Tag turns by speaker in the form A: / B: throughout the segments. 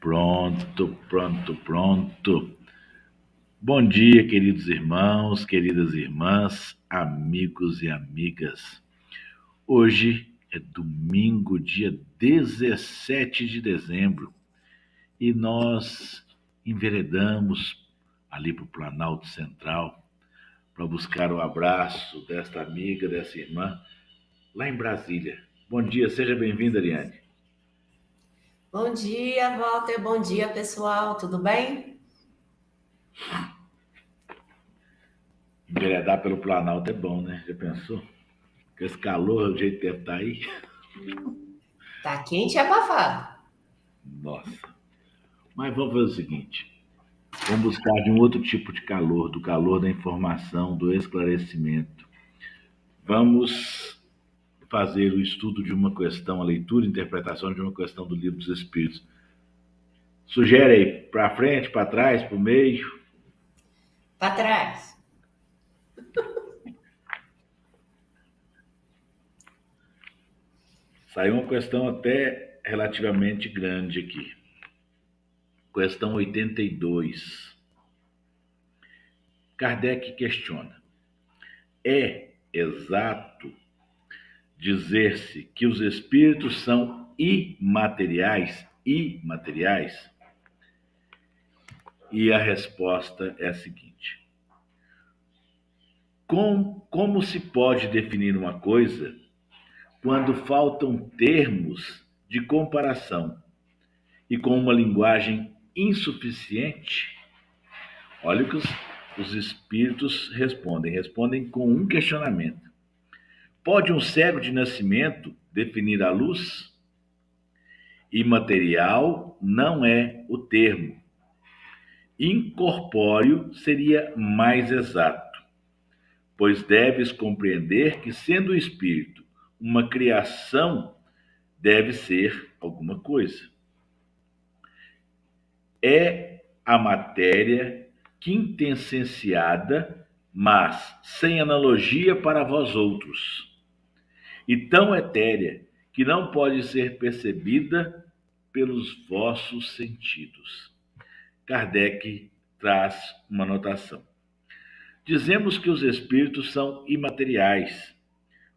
A: Pronto, pronto, pronto. Bom dia, queridos irmãos, queridas irmãs, amigos e amigas. Hoje é domingo, dia 17 de dezembro, e nós enveredamos ali para o Planalto Central para buscar o abraço desta amiga, dessa irmã, lá em Brasília. Bom dia, seja bem-vinda, Ariane.
B: Bom dia, Walter. Bom dia, pessoal. Tudo bem?
A: Enveredar pelo Planalto é bom, né? Já pensou? Com esse calor, o jeito que deve estar aí.
B: Tá quente e abafado.
A: Nossa. Mas vamos fazer o seguinte: vamos buscar de um outro tipo de calor, do calor da informação, do esclarecimento. Vamos fazer o estudo de uma questão, a leitura e interpretação de uma questão do Livro dos Espíritos. Sugere aí, para frente, para trás, para o meio.
B: Para trás.
A: Saiu uma questão até relativamente grande aqui. Questão 82. Kardec questiona: é exato dizer-se que os espíritos são imateriais? Imateriais? E a resposta é a seguinte: como se pode definir uma coisa quando faltam termos de comparação e com uma linguagem insuficiente? Olha o que os espíritos respondem com um questionamento. Pode um cego de nascimento definir a luz? Imaterial não é o termo. Incorpóreo seria mais exato, pois deves compreender que, sendo o espírito uma criação, deve ser alguma coisa. É a matéria quintessenciada, mas sem analogia para vós outros, e tão etérea que não pode ser percebida pelos vossos sentidos. Kardec traz uma anotação. Dizemos que os espíritos são imateriais,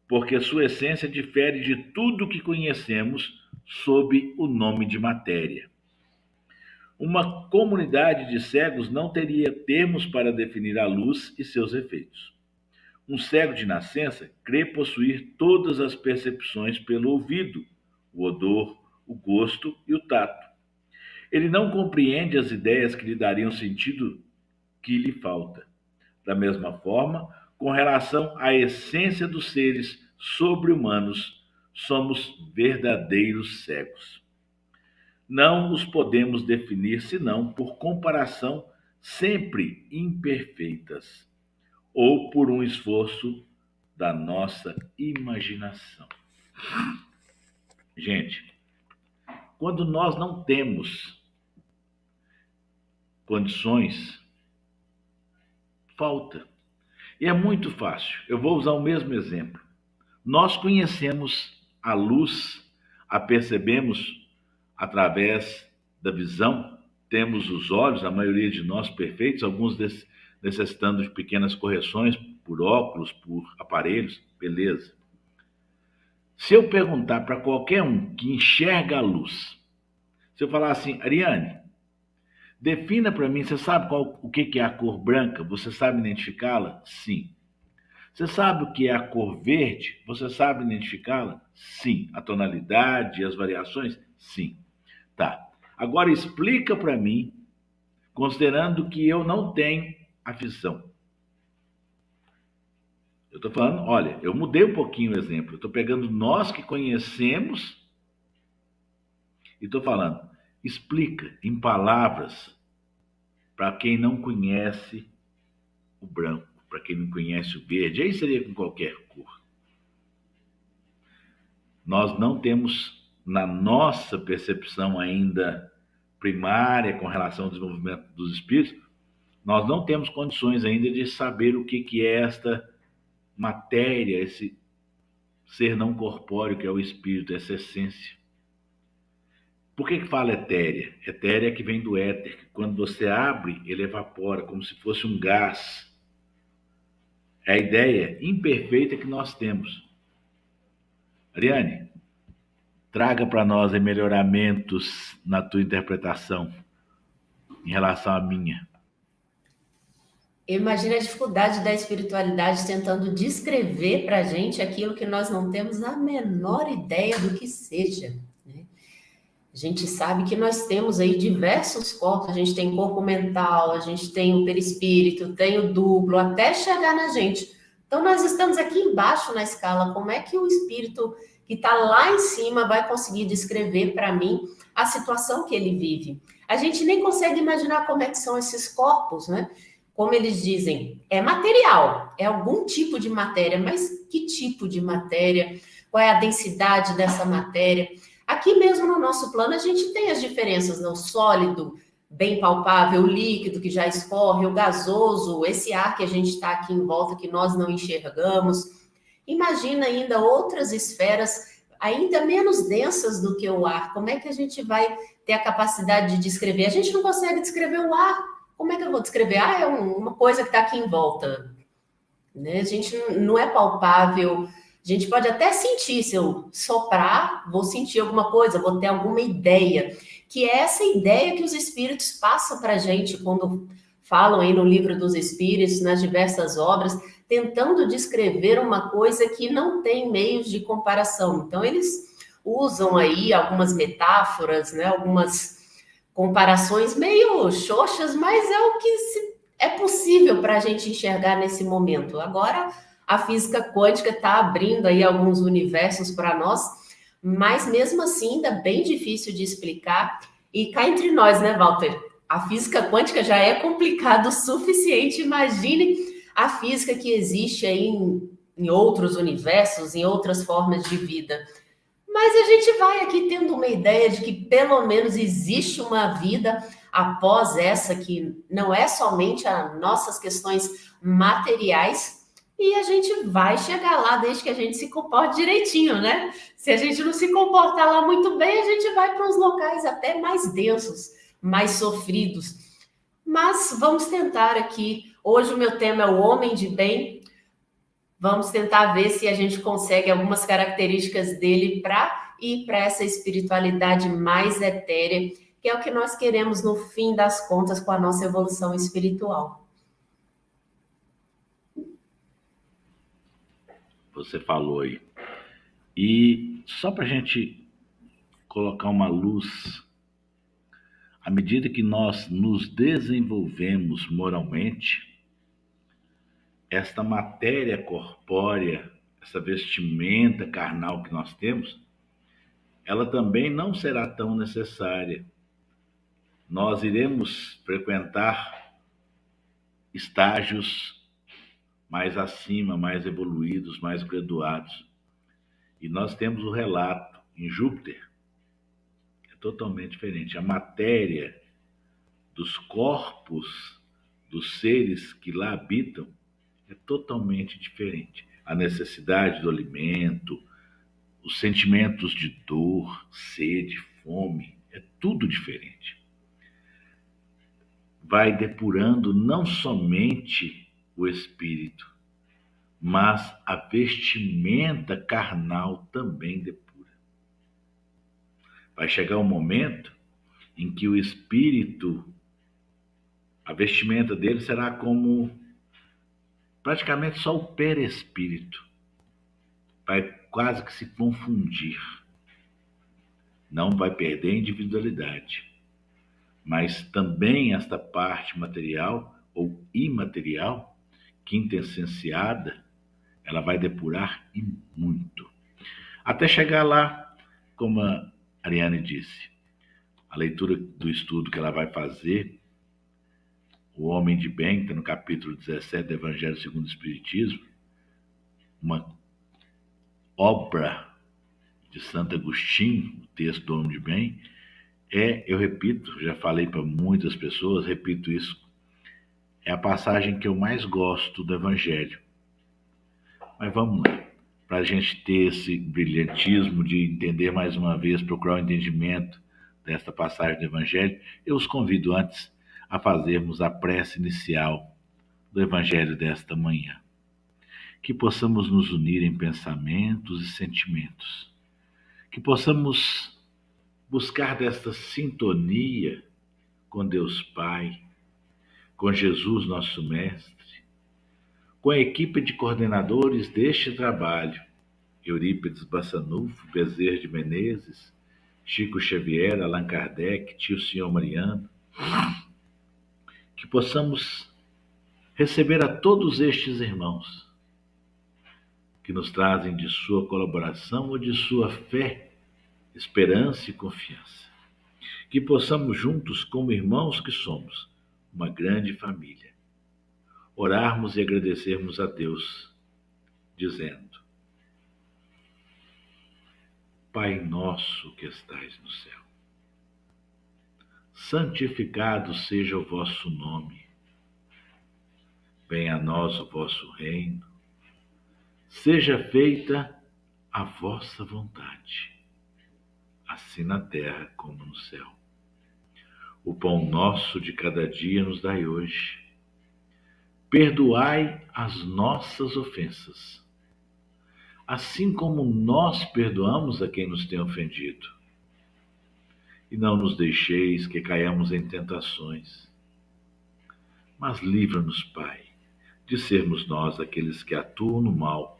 A: porque sua essência difere de tudo o que conhecemos sob o nome de matéria. Uma comunidade de cegos não teria termos para definir a luz e seus efeitos. Um cego de nascença crê possuir todas as percepções pelo ouvido, o odor, o gosto e o tato. Ele não compreende as ideias que lhe dariam sentido que lhe falta. Da mesma forma, com relação à essência dos seres sobre-humanos, somos verdadeiros cegos. Não os podemos definir senão por comparação sempre imperfeitas ou por um esforço da nossa imaginação. Gente, quando nós não temos condições, falta. E é muito fácil. Eu vou usar o mesmo exemplo. Nós conhecemos a luz, a percebemos através da visão, temos os olhos, a maioria de nós perfeitos, alguns necessitando de pequenas correções por óculos, por aparelhos, beleza. Se eu perguntar para qualquer um que enxerga a luz, se eu falar assim, Ariane, defina para mim, você sabe o que é a cor branca? Você sabe identificá-la? Sim. Você sabe o que é a cor verde? Você sabe identificá-la? Sim. A tonalidade, as variações? Sim. Tá. Agora explica para mim, considerando que eu não tenho a visão. Eu estou falando, olha, eu mudei um pouquinho o exemplo. Eu estou pegando nós que conhecemos e estou falando, explica em palavras para quem não conhece o branco, para quem não conhece o verde. Aí seria com qualquer cor. Nós não temos, na nossa percepção ainda primária com relação ao desenvolvimento dos espíritos, nós não temos condições ainda de saber o que é esta matéria, esse ser não corpóreo que é o espírito, essa essência. Por que fala etérea? Etérea é que vem do éter, que quando você abre, ele evapora, como se fosse um gás. É a ideia imperfeita que nós temos. Ariane, traga para nós melhoramentos na tua interpretação em relação à minha.
B: Imagina a dificuldade da espiritualidade tentando descrever para a gente aquilo que nós não temos a menor ideia do que seja, né? A gente sabe que nós temos aí diversos corpos, a gente tem corpo mental, a gente tem o perispírito, tem o duplo, até chegar na gente. Então, nós estamos aqui embaixo na escala. Como é que o espírito que está lá em cima vai conseguir descrever para mim a situação que ele vive? A gente nem consegue imaginar como é que são esses corpos, né? Como eles dizem, é material, é algum tipo de matéria, mas que tipo de matéria? Qual é a densidade dessa matéria? Aqui mesmo no nosso plano a gente tem as diferenças no sólido, bem palpável, o líquido que já escorre, o gasoso, esse ar que a gente está aqui em volta que nós não enxergamos. Imagina ainda outras esferas ainda menos densas do que o ar. Como é que a gente vai ter a capacidade de descrever? A gente não consegue descrever o ar. Como é que eu vou descrever? Ah, é uma coisa que está aqui em volta, né? A gente não é palpável. A gente pode até sentir, se eu soprar, vou sentir alguma coisa, vou ter alguma ideia, que é essa ideia que os espíritos passam para a gente quando falam aí no livro dos espíritos, nas diversas obras, tentando descrever uma coisa que não tem meios de comparação. Então, eles usam aí algumas metáforas, né, algumas comparações meio xoxas, mas é o que é possível para a gente enxergar nesse momento. Agora, a física quântica está abrindo aí alguns universos para nós, mas mesmo assim ainda é bem difícil de explicar. E cá entre nós, né, Walter? A física quântica já é complicado o suficiente. Imagine a física que existe aí em outros universos, em outras formas de vida. Mas a gente vai aqui tendo uma ideia de que pelo menos existe uma vida após essa, que não é somente as nossas questões materiais, e a gente vai chegar lá desde que a gente se comporte direitinho, né? Se a gente não se comportar lá muito bem, a gente vai para uns locais até mais densos, mais sofridos. Mas vamos tentar aqui. Hoje o meu tema é o homem de bem. Vamos tentar ver se a gente consegue algumas características dele para ir para essa espiritualidade mais etérea, que é o que nós queremos no fim das contas com a nossa evolução espiritual.
A: Você falou aí. E só para a gente colocar uma luz, à medida que nós nos desenvolvemos moralmente, esta matéria corpórea, essa vestimenta carnal que nós temos, ela também não será tão necessária. Nós iremos frequentar estágios mais acima, mais evoluídos, mais graduados. E nós temos o relato em Júpiter, é totalmente diferente. A matéria dos corpos dos seres que lá habitam é totalmente diferente. A necessidade do alimento, os sentimentos de dor, sede, fome, é tudo diferente. Vai depurando não somente o espírito, mas a vestimenta carnal também depura. Vai chegar um momento em que o espírito, a vestimenta dele será como praticamente só o perispírito. Vai quase que se confundir. Não vai perder a individualidade, mas também esta parte material ou imaterial, quintessenciada, ela vai depurar e muito. Até chegar lá, como a Ariane disse, a leitura do estudo que ela vai fazer, O Homem de Bem, que está no capítulo 17 do Evangelho segundo o Espiritismo, uma obra de Santo Agostinho, o texto do Homem de Bem, eu repito, já falei para muitas pessoas, repito isso, é a passagem que eu mais gosto do Evangelho. Mas vamos lá, para a gente ter esse brilhantismo de entender mais uma vez, procurar o entendimento desta passagem do Evangelho, eu os convido antes a fazermos a prece inicial do Evangelho desta manhã. Que possamos nos unir em pensamentos e sentimentos. Que possamos buscar desta sintonia com Deus Pai, com Jesus, nosso Mestre, com a equipe de coordenadores deste trabalho, Eurípides Bassanufo, Bezerra de Menezes, Chico Xavier, Allan Kardec, Tio Senhor Mariano, que possamos receber a todos estes irmãos que nos trazem de sua colaboração ou de sua fé, esperança e confiança. Que possamos juntos, como irmãos que somos, uma grande família, orarmos e agradecermos a Deus, dizendo: Pai nosso que estais no céu, santificado seja o vosso nome. Venha a nós o vosso reino. Seja feita a vossa vontade, assim na terra como no céu. O pão nosso de cada dia nos dai hoje. Perdoai as nossas ofensas, assim como nós perdoamos a quem nos tem ofendido. E não nos deixeis que caiamos em tentações, mas livra-nos, Pai, de sermos nós aqueles que atuam no mal,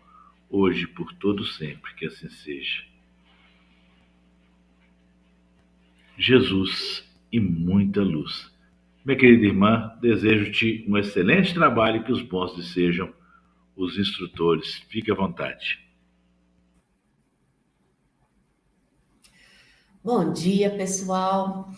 A: hoje por todo sempre, que assim seja. Jesus e muita luz. Minha querida irmã, desejo-te um excelente trabalho e que os bons sejam os instrutores. Fique à vontade.
B: Bom dia, pessoal.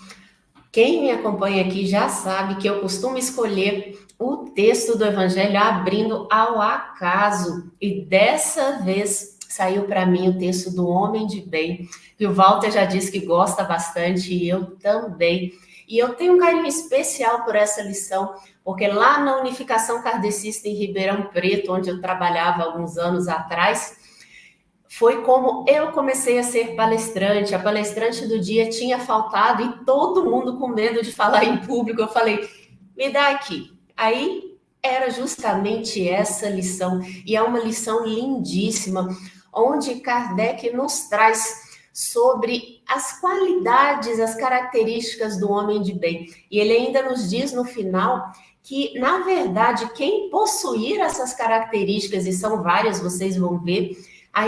B: Quem me acompanha aqui já sabe que eu costumo escolher o texto do Evangelho abrindo ao acaso. E dessa vez saiu para mim o texto do Homem de Bem, que o Walter já disse que gosta bastante e eu também. E eu tenho um carinho especial por essa lição, porque lá na Unificação Kardecista em Ribeirão Preto, onde eu trabalhava alguns anos atrás, foi como eu comecei a ser palestrante. A palestrante do dia tinha faltado e todo mundo com medo de falar em público. Eu falei, me dá aqui. Aí era justamente essa lição. E é uma lição lindíssima, onde Kardec nos traz sobre as qualidades, as características do homem de bem. E ele ainda nos diz no final que, na verdade, quem possuir essas características, e são várias, vocês vão ver,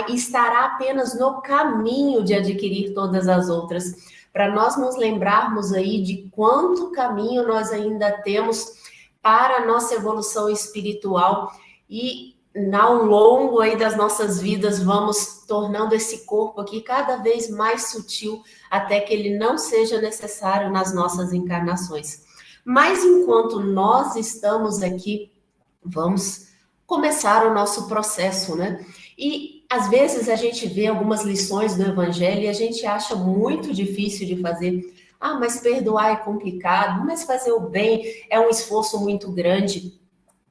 B: estará apenas no caminho de adquirir todas as outras, para nós nos lembrarmos aí de quanto caminho nós ainda temos para a nossa evolução espiritual e ao longo aí das nossas vidas vamos tornando esse corpo aqui cada vez mais sutil até que ele não seja necessário nas nossas encarnações. Mas enquanto nós estamos aqui, vamos começar o nosso processo, né? E às vezes a gente vê algumas lições do Evangelho e a gente acha muito difícil de fazer. Ah, mas perdoar é complicado, mas fazer o bem é um esforço muito grande.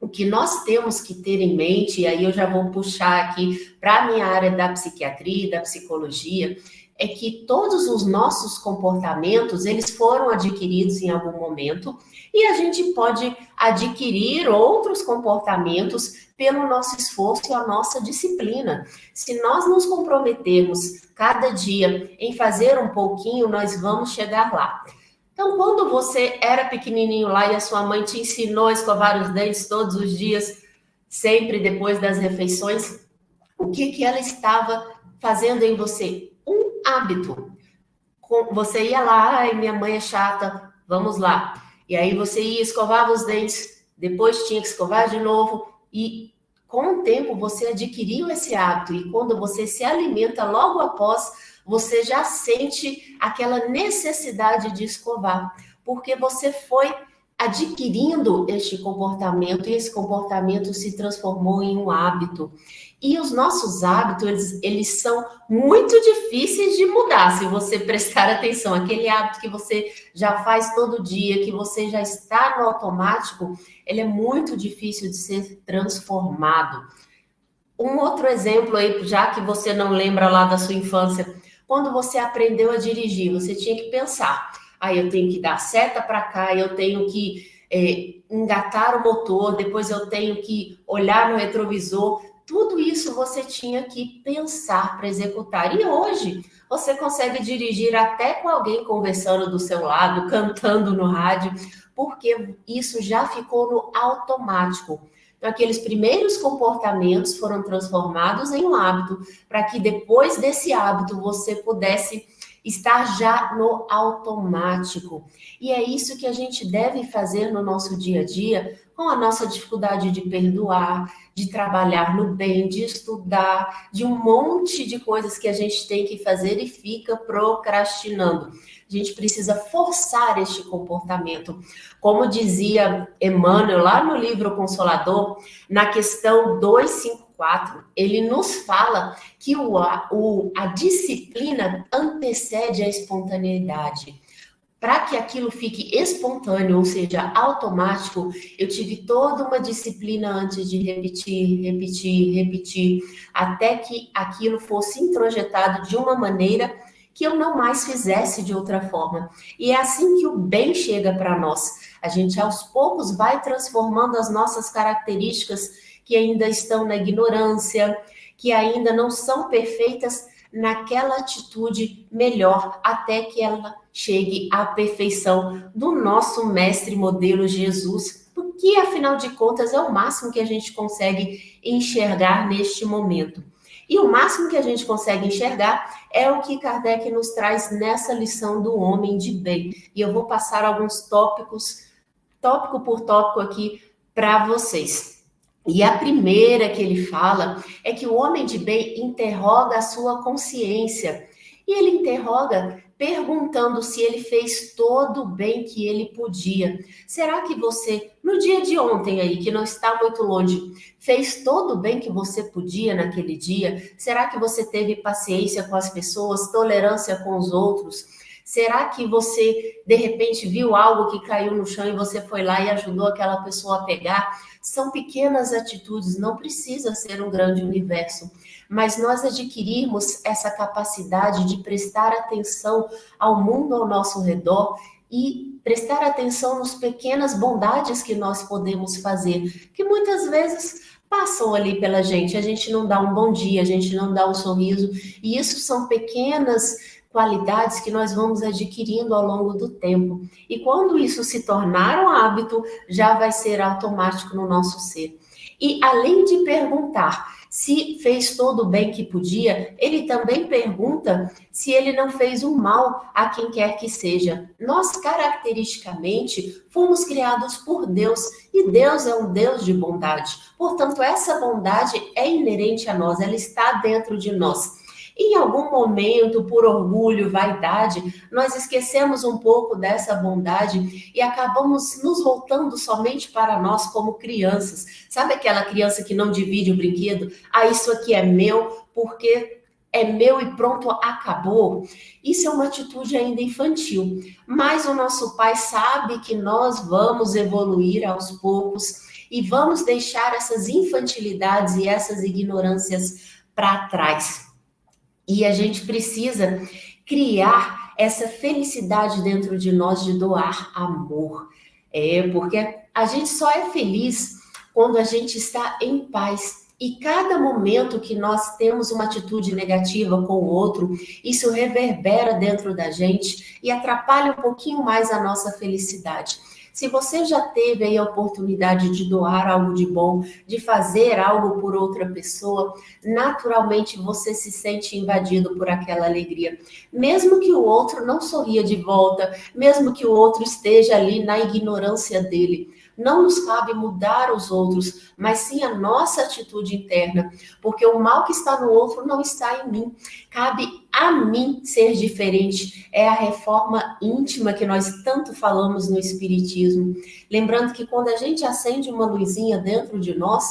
B: O que nós temos que ter em mente, e aí eu já vou puxar aqui para a minha área da psiquiatria, da psicologia, é que todos os nossos comportamentos, eles foram adquiridos em algum momento e a gente pode adquirir outros comportamentos pelo nosso esforço e a nossa disciplina. Se nós nos comprometermos cada dia em fazer um pouquinho, nós vamos chegar lá. Então, quando você era pequenininho lá e a sua mãe te ensinou a escovar os dentes todos os dias, sempre depois das refeições, o que ela estava fazendo em você? Um hábito. Você ia lá, ai, minha mãe é chata, vamos lá. E aí você ia, escovava os dentes, depois tinha que escovar de novo, e com o tempo você adquiriu esse hábito, e quando você se alimenta logo após, você já sente aquela necessidade de escovar, porque você foi adquirindo este comportamento, e esse comportamento se transformou em um hábito. E os nossos hábitos, eles são muito difíceis de mudar, se você prestar atenção. Aquele hábito que você já faz todo dia, que você já está no automático, ele é muito difícil de ser transformado. Um outro exemplo aí, já que você não lembra lá da sua infância, quando você aprendeu a dirigir, você tinha que pensar, eu tenho que dar seta para cá, eu tenho que engatar o motor, depois eu tenho que olhar no retrovisor. Tudo isso você tinha que pensar para executar. E hoje você consegue dirigir até com alguém conversando do seu lado, cantando no rádio, porque isso já ficou no automático. Então, aqueles primeiros comportamentos foram transformados em um hábito, para que depois desse hábito você pudesse estar já no automático. E é isso que a gente deve fazer no nosso dia a dia, com a nossa dificuldade de perdoar, de trabalhar no bem, de estudar, de um monte de coisas que a gente tem que fazer e fica procrastinando. A gente precisa forçar este comportamento. Como dizia Emmanuel lá no livro Consolador, na questão 254, ele nos fala que a disciplina antecede a espontaneidade. Para que aquilo fique espontâneo, ou seja, automático, eu tive toda uma disciplina antes de repetir, até que aquilo fosse introjetado de uma maneira que eu não mais fizesse de outra forma. E é assim que o bem chega para nós. A gente, aos poucos, vai transformando as nossas características que ainda estão na ignorância, que ainda não são perfeitas, naquela atitude melhor, até que ela chegue à perfeição do nosso mestre modelo Jesus, porque afinal de contas é o máximo que a gente consegue enxergar neste momento. E o máximo que a gente consegue enxergar é o que Kardec nos traz nessa lição do homem de bem. E eu vou passar alguns tópicos, tópico por tópico aqui para vocês. E a primeira que ele fala é que o homem de bem interroga a sua consciência. E ele interroga perguntando se ele fez todo o bem que ele podia. Será que você, no dia de ontem aí, que não está muito longe, fez todo o bem que você podia naquele dia? Será que você teve paciência com as pessoas, tolerância com os outros? Será que você, de repente, viu algo que caiu no chão e você foi lá e ajudou aquela pessoa a pegar? São pequenas atitudes, não precisa ser um grande universo. Mas nós adquirirmos essa capacidade de prestar atenção ao mundo ao nosso redor e prestar atenção nas pequenas bondades que nós podemos fazer, que muitas vezes passam ali pela gente, a gente não dá um bom dia, a gente não dá um sorriso, e isso são pequenas qualidades que nós vamos adquirindo ao longo do tempo. E quando isso se tornar um hábito, já vai ser automático no nosso ser. E além de perguntar se fez todo o bem que podia, ele também pergunta se ele não fez um mal a quem quer que seja. Nós, caracteristicamente, fomos criados por Deus, e Deus é um Deus de bondade. Portanto, essa bondade é inerente a nós, ela está dentro de nós. Em algum momento, por orgulho, vaidade, nós esquecemos um pouco dessa bondade e acabamos nos voltando somente para nós como crianças. Sabe aquela criança que não divide o brinquedo? Isso aqui é meu porque é meu e pronto, acabou. Isso é uma atitude ainda infantil. Mas o nosso Pai sabe que nós vamos evoluir aos poucos e vamos deixar essas infantilidades e essas ignorâncias para trás. E a gente precisa criar essa felicidade dentro de nós de doar amor. Porque a gente só é feliz quando a gente está em paz. E cada momento que nós temos uma atitude negativa com o outro, isso reverbera dentro da gente e atrapalha um pouquinho mais a nossa felicidade. Se você já teve aí a oportunidade de doar algo de bom, de fazer algo por outra pessoa, naturalmente você se sente invadido por aquela alegria. Mesmo que o outro não sorria de volta, mesmo que o outro esteja ali na ignorância dele. Não nos cabe mudar os outros, mas sim a nossa atitude interna, porque o mal que está no outro não está em mim. Cabe a mim ser diferente. É a reforma íntima que nós tanto falamos no Espiritismo. Lembrando que quando a gente acende uma luzinha dentro de nós,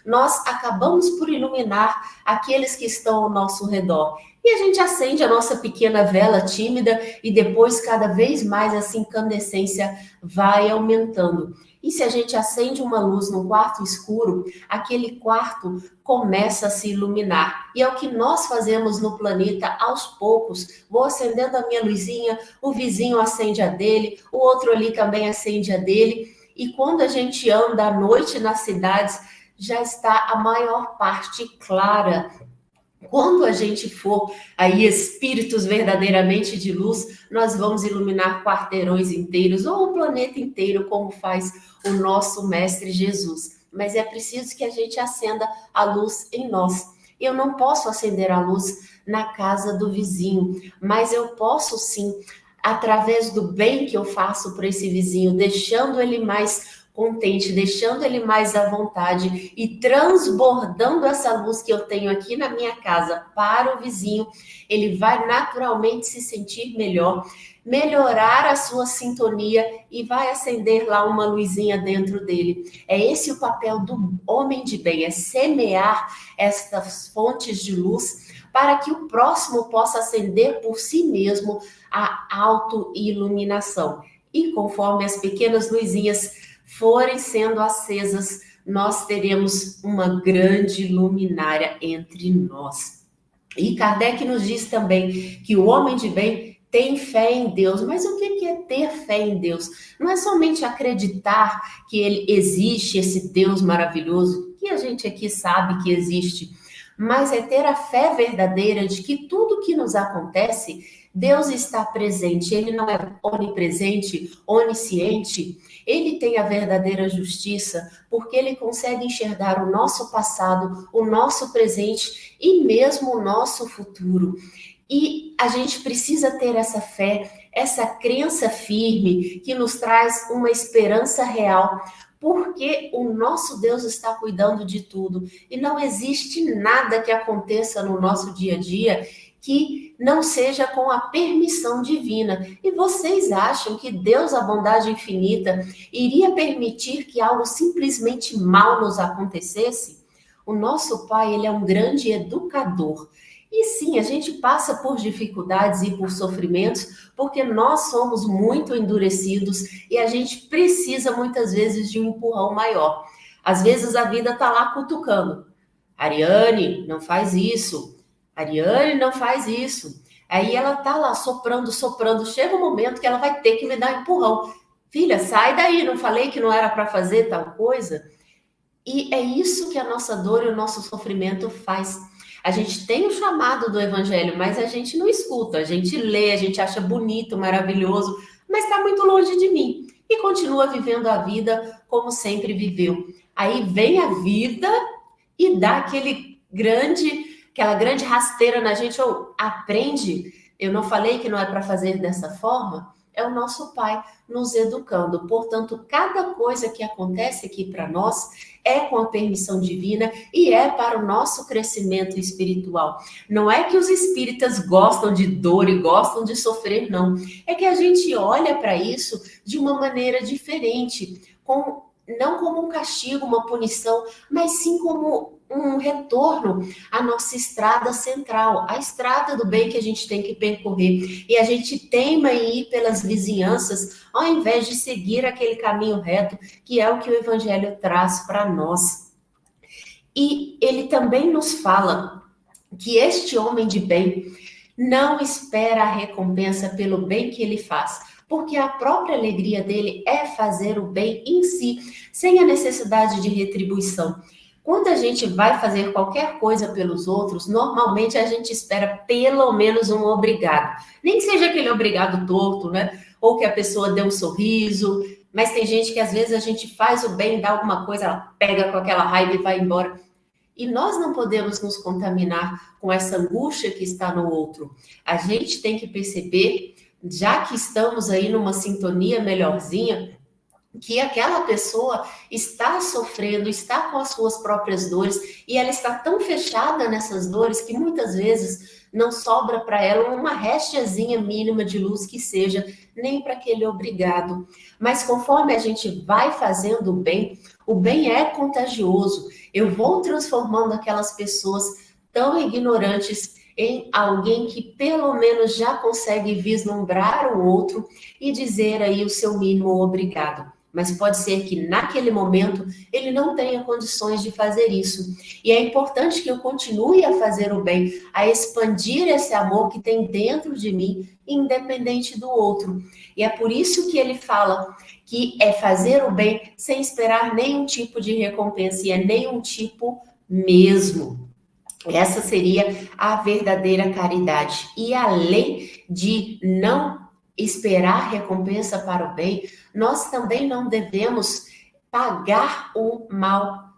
B: nós acabamos por iluminar aqueles que estão ao nosso redor. E a gente acende a nossa pequena vela tímida e depois, cada vez mais, essa incandescência vai aumentando. E se a gente acende uma luz no quarto escuro, aquele quarto começa a se iluminar. E é o que nós fazemos no planeta aos poucos. Vou acendendo a minha luzinha, o vizinho acende a dele, o outro ali também acende a dele. E quando a gente anda à noite nas cidades, já está a maior parte clara. Quando a gente for aí espíritos verdadeiramente de luz, nós vamos iluminar quarteirões inteiros ou o planeta inteiro, como faz o nosso Mestre Jesus. Mas é preciso que a gente acenda a luz em nós. Eu não posso acender a luz na casa do vizinho, mas eu posso sim, através do bem que eu faço para esse vizinho, deixando ele mais contente, deixando ele mais à vontade e transbordando essa luz que eu tenho aqui na minha casa para o vizinho, ele vai naturalmente se sentir melhor, melhorar a sua sintonia e vai acender lá uma luzinha dentro dele. É esse o papel do homem de bem, é semear estas fontes de luz para que o próximo possa acender por si mesmo a autoiluminação. E conforme as pequenas luzinhas forem sendo acesas, nós teremos uma grande luminária entre nós. E Kardec nos diz também que o homem de bem tem fé em Deus. Mas o que é ter fé em Deus? Não é somente acreditar que ele existe, esse Deus maravilhoso, que a gente aqui sabe que existe, mas é ter a fé verdadeira de que tudo que nos acontece, Deus está presente. Ele não é onipresente, onisciente. Ele tem a verdadeira justiça, porque ele consegue enxergar o nosso passado, o nosso presente e mesmo o nosso futuro. E a gente precisa ter essa fé, essa crença firme que nos traz uma esperança real, porque o nosso Deus está cuidando de tudo e não existe nada que aconteça no nosso dia a dia que não seja com a permissão divina. E vocês acham que Deus, a bondade infinita, iria permitir que algo simplesmente mal nos acontecesse? O nosso Pai, ele é um grande educador. E sim, a gente passa por dificuldades e por sofrimentos, porque nós somos muito endurecidos e a gente precisa muitas vezes de um empurrão maior. Às vezes a vida está lá cutucando. Ariane, não faz isso. Ariane, não faz isso. Aí ela tá lá soprando, soprando. Chega um momento que ela vai ter que me dar um empurrão. Filha, sai daí, não falei que não era para fazer tal coisa? E é isso que a nossa dor e o nosso sofrimento faz. A gente tem o chamado do evangelho, mas a gente não escuta. A gente lê, a gente acha bonito, maravilhoso, mas está muito longe de mim. E continua vivendo a vida como sempre viveu. Aí vem a vida e dá aquela grande rasteira na gente, ou aprende. Eu não falei que não é para fazer dessa forma? É o nosso Pai nos educando. Portanto, cada coisa que acontece aqui para nós é com a permissão divina e é para o nosso crescimento espiritual. Não é que os espíritas gostam de dor e gostam de sofrer, não. É que a gente olha para isso de uma maneira diferente, não como um castigo, uma punição, mas sim como um retorno à nossa estrada central, a estrada do bem que a gente tem que percorrer. E a gente teima em ir pelas vizinhanças, ao invés de seguir aquele caminho reto, que é o que o Evangelho traz para nós. E ele também nos fala que este homem de bem não espera a recompensa pelo bem que ele faz, porque a própria alegria dele é fazer o bem em si, sem a necessidade de retribuição. Quando a gente vai fazer qualquer coisa pelos outros, normalmente a gente espera pelo menos um obrigado. Nem que seja aquele obrigado torto, né? Ou que a pessoa dê um sorriso, mas tem gente que às vezes a gente faz o bem, dá alguma coisa, ela pega com aquela raiva e vai embora. E nós não podemos nos contaminar com essa angústia que está no outro. A gente tem que perceber, já que estamos aí numa sintonia melhorzinha, que aquela pessoa está sofrendo, está com as suas próprias dores e ela está tão fechada nessas dores que muitas vezes não sobra para ela uma restezinha mínima de luz que seja, nem para aquele obrigado. Mas conforme a gente vai fazendo o bem é contagioso. Eu vou transformando aquelas pessoas tão ignorantes em alguém que pelo menos já consegue vislumbrar o outro e dizer aí o seu mínimo obrigado. mas pode ser que naquele momento ele não tenha condições de fazer isso. E é importante que eu continue a fazer o bem, a expandir esse amor que tem dentro de mim, independente do outro. E é por isso que ele fala que é fazer o bem sem esperar nenhum tipo de recompensa, e é nenhum tipo mesmo. Essa seria a verdadeira caridade. E além de não esperar recompensa para o bem, nós também não devemos pagar o mal,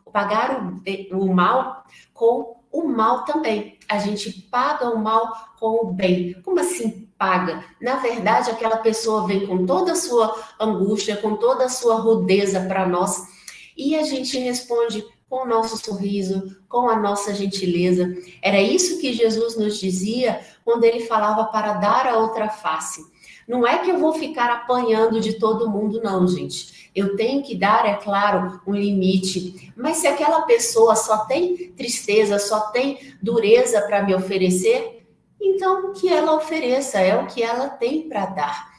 B: o mal com o mal também. A gente paga o mal com o bem. Como assim paga? Na verdade, aquela pessoa vem com toda a sua angústia, com toda a sua rudeza para nós, e a gente responde com o nosso sorriso, com a nossa gentileza. Era isso que Jesus nos dizia quando ele falava para dar a outra face. Não é que eu vou ficar apanhando de todo mundo, não, gente. Eu tenho que dar, é claro, um limite. Mas se aquela pessoa só tem tristeza, só tem dureza para me oferecer, então que ela ofereça, é o que ela tem para dar.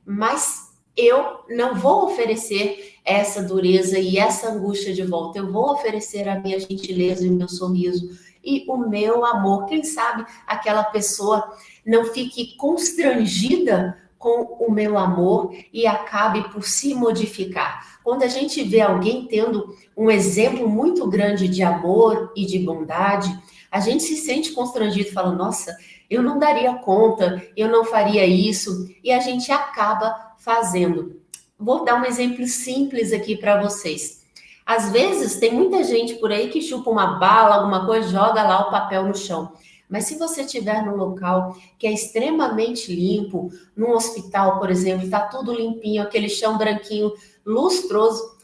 B: Mas eu não vou oferecer essa dureza e essa angústia de volta. Eu vou oferecer a minha gentileza e o meu sorriso e o meu amor. Quem sabe aquela pessoa não fique constrangida com o meu amor e acabe por se modificar. Quando a gente vê alguém tendo um exemplo muito grande de amor e de bondade, a gente se sente constrangido, fala, nossa, eu não daria conta, eu não faria isso, e a gente acaba fazendo. Vou dar um exemplo simples aqui para vocês. Às vezes, tem muita gente por aí que chupa uma bala, alguma coisa, joga lá o papel no chão. Mas se você estiver num local que é extremamente limpo, num hospital, por exemplo, está tudo limpinho, aquele chão branquinho, lustroso,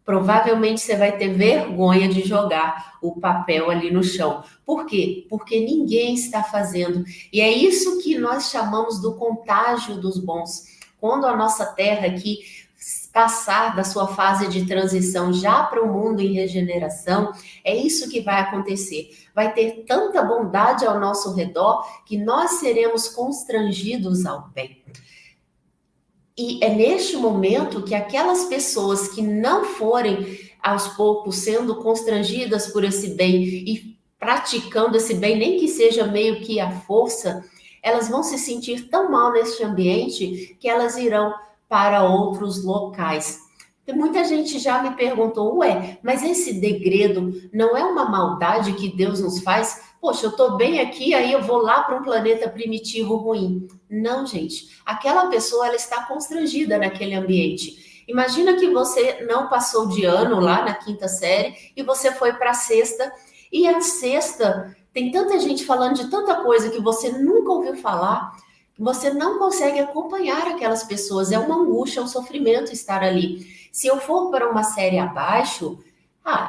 B: provavelmente você vai ter vergonha de jogar o papel ali no chão. Por quê? Porque ninguém está fazendo. E é isso que nós chamamos do contágio dos bons. Quando a nossa terra aqui passar da sua fase de transição já para o mundo em regeneração, é isso que vai acontecer. Vai ter tanta bondade ao nosso redor que nós seremos constrangidos ao bem. E é neste momento que aquelas pessoas que não forem aos poucos sendo constrangidas por esse bem e praticando esse bem, nem que seja meio que à força, elas vão se sentir tão mal neste ambiente que elas irão para outros locais. E muita gente já me perguntou, mas esse degredo não é uma maldade que Deus nos faz? Poxa, eu estou bem aqui, aí eu vou lá para um planeta primitivo ruim. Não, gente. Aquela pessoa, ela está constrangida naquele ambiente. Imagina que você não passou de ano lá na 5ª série e você foi para a 6ª, e a 6ª tem tanta gente falando de tanta coisa que você nunca ouviu falar, que você não consegue acompanhar aquelas pessoas. É uma angústia, é um sofrimento estar ali. Se eu for para uma série abaixo,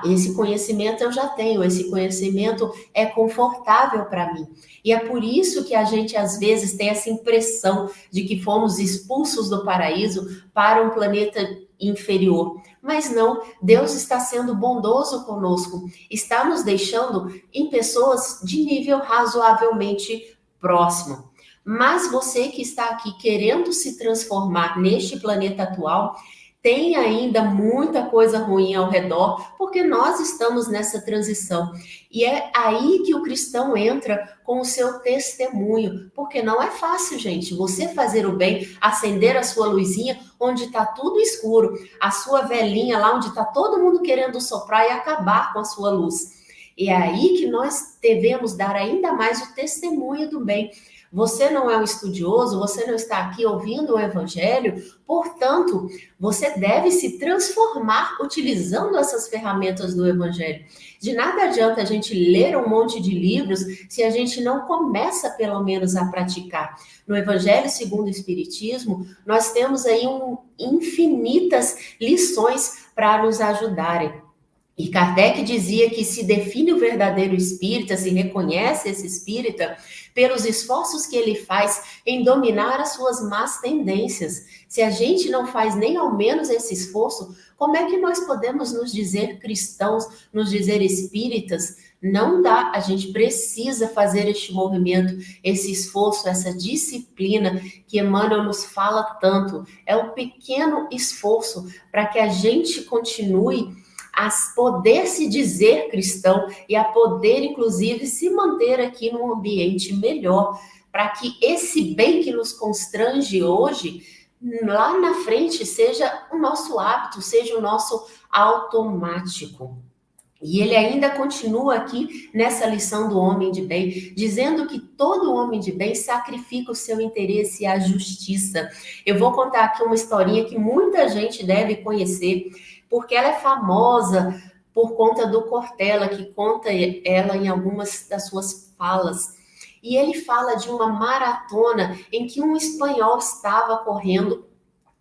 B: esse conhecimento eu já tenho, esse conhecimento é confortável para mim. E é por isso que a gente, às vezes, tem essa impressão de que fomos expulsos do paraíso para um planeta inferior. Mas não, Deus está sendo bondoso conosco, está nos deixando em pessoas de nível razoavelmente próximo. Mas você que está aqui querendo se transformar neste planeta atual, tem ainda muita coisa ruim ao redor, porque nós estamos nessa transição. E é aí que o cristão entra com o seu testemunho, porque não é fácil, gente, você fazer o bem, acender a sua luzinha onde está tudo escuro, a sua velinha lá onde está todo mundo querendo soprar e acabar com a sua luz. E é aí que nós devemos dar ainda mais o testemunho do bem. Você não é um estudioso, você não está aqui ouvindo o evangelho, portanto, você deve se transformar utilizando essas ferramentas do evangelho. De nada adianta a gente ler um monte de livros se a gente não começa, pelo menos, a praticar. No Evangelho segundo o Espiritismo, nós temos aí infinitas lições para nos ajudarem. E Kardec dizia que se define o verdadeiro espírita, se reconhece esse espírita, pelos esforços que ele faz em dominar as suas más tendências. Se a gente não faz nem ao menos esse esforço, como é que nós podemos nos dizer cristãos, nos dizer espíritas? Não dá, a gente precisa fazer este movimento, esse esforço, essa disciplina que Emmanuel nos fala tanto. É um pequeno esforço para que a gente continue a poder se dizer cristão e a poder, inclusive, se manter aqui num ambiente melhor, para que esse bem que nos constrange hoje, lá na frente, seja o nosso hábito, seja o nosso automático. E ele ainda continua aqui nessa lição do homem de bem, dizendo que todo homem de bem sacrifica o seu interesse à justiça. Eu vou contar aqui uma historinha que muita gente deve conhecer, porque ela é famosa por conta do Cortella, que conta ela em algumas das suas falas. E ele fala de uma maratona em que um espanhol estava correndo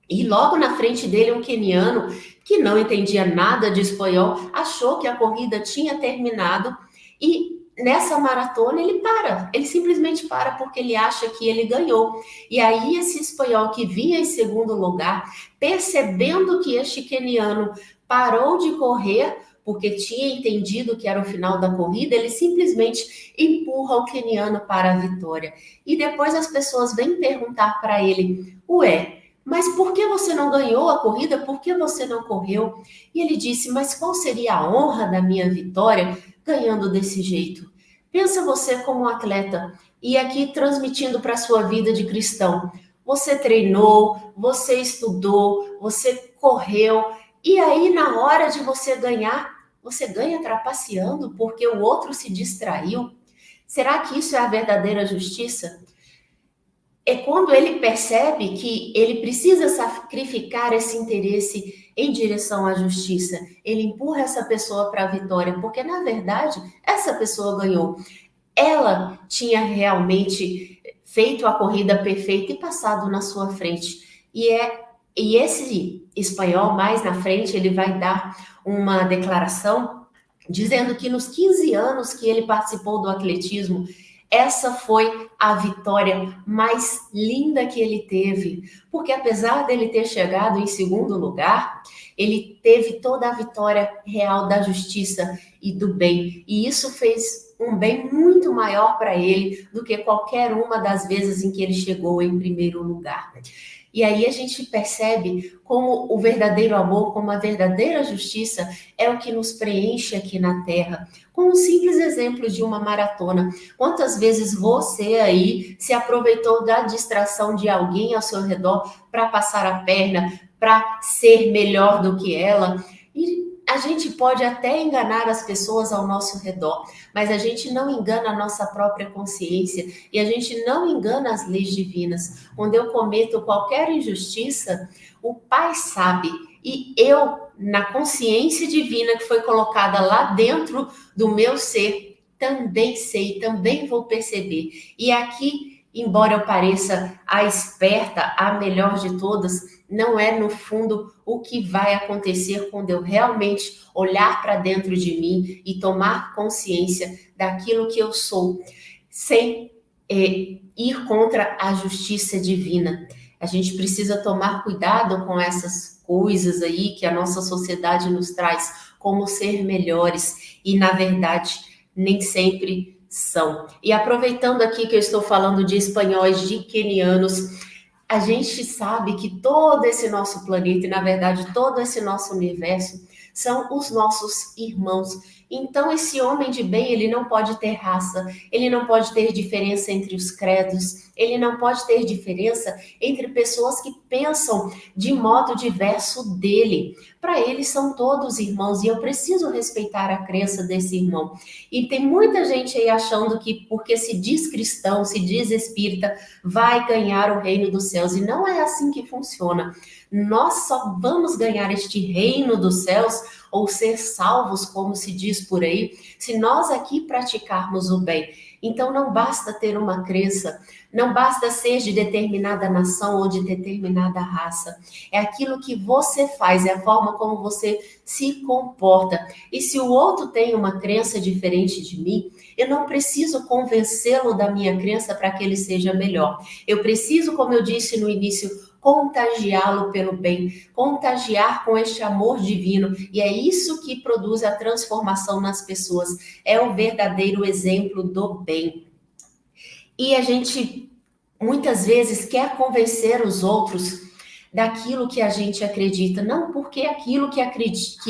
B: e logo na frente dele um queniano que não entendia nada de espanhol, achou que a corrida tinha terminado e nessa maratona ele simplesmente para porque ele acha que ele ganhou. E aí esse espanhol que vinha em segundo lugar, percebendo que este queniano parou de correr porque tinha entendido que era o final da corrida, ele simplesmente empurra o queniano para a vitória. E depois as pessoas vêm perguntar para ele, ué, mas por que você não ganhou a corrida? Por que você não correu? E ele disse, mas qual seria a honra da minha vitória ganhando desse jeito? Pensa você como um atleta e aqui transmitindo para a sua vida de cristão. Você treinou, você estudou, você correu e aí na hora de você ganhar, você ganha trapaceando porque o outro se distraiu. Será que isso é a verdadeira justiça? É quando ele percebe que ele precisa sacrificar esse interesse em direção à justiça. Ele empurra essa pessoa para a vitória, porque, na verdade, essa pessoa ganhou. Ela tinha realmente feito a corrida perfeita e passado na sua frente. E esse espanhol, mais na frente, ele vai dar uma declaração dizendo que nos 15 anos que ele participou do atletismo, essa foi a vitória mais linda que ele teve, porque apesar dele ter chegado em segundo lugar, ele teve toda a vitória real da justiça e do bem, e isso fez um bem muito maior para ele do que qualquer uma das vezes em que ele chegou em primeiro lugar. E aí a gente percebe como o verdadeiro amor, como a verdadeira justiça é o que nos preenche aqui na Terra. Com um simples exemplo de uma maratona. Quantas vezes você aí se aproveitou da distração de alguém ao seu redor para passar a perna, para ser melhor do que ela? E a gente pode até enganar as pessoas ao nosso redor, mas a gente não engana a nossa própria consciência e a gente não engana as leis divinas. Quando eu cometo qualquer injustiça, o Pai sabe e eu, na consciência divina que foi colocada lá dentro do meu ser, também sei, também vou perceber. E aqui, embora eu pareça a esperta, a melhor de todas, não é, no fundo, o que vai acontecer quando eu realmente olhar para dentro de mim e tomar consciência daquilo que eu sou, sem ir contra a justiça divina. A gente precisa tomar cuidado com essas coisas aí que a nossa sociedade nos traz como ser melhores e, na verdade, nem sempre são. E aproveitando aqui que eu estou falando de espanhóis, de quenianos, a gente sabe que todo esse nosso planeta e, na verdade, todo esse nosso universo são os nossos irmãos. Então, esse homem de bem, ele não pode ter raça, ele não pode ter diferença entre os credos, ele não pode ter diferença entre pessoas que pensam de modo diverso dele. Para ele, são todos irmãos e eu preciso respeitar a crença desse irmão. E tem muita gente aí achando que porque se diz cristão, se diz espírita, vai ganhar o reino dos céus. E não é assim que funciona. Nós só vamos ganhar este reino dos céus ou ser salvos, como se diz por aí, se nós aqui praticarmos o bem. Então não basta ter uma crença, não basta ser de determinada nação ou de determinada raça. É aquilo que você faz, é a forma como você se comporta. E se o outro tem uma crença diferente de mim, eu não preciso convencê-lo da minha crença para que ele seja melhor. Eu preciso, como eu disse no início, contagiá-lo pelo bem, contagiar com este amor divino. E é isso que produz a transformação nas pessoas. É o verdadeiro exemplo do bem. E a gente muitas vezes quer convencer os outros daquilo que a gente acredita, não porque aquilo que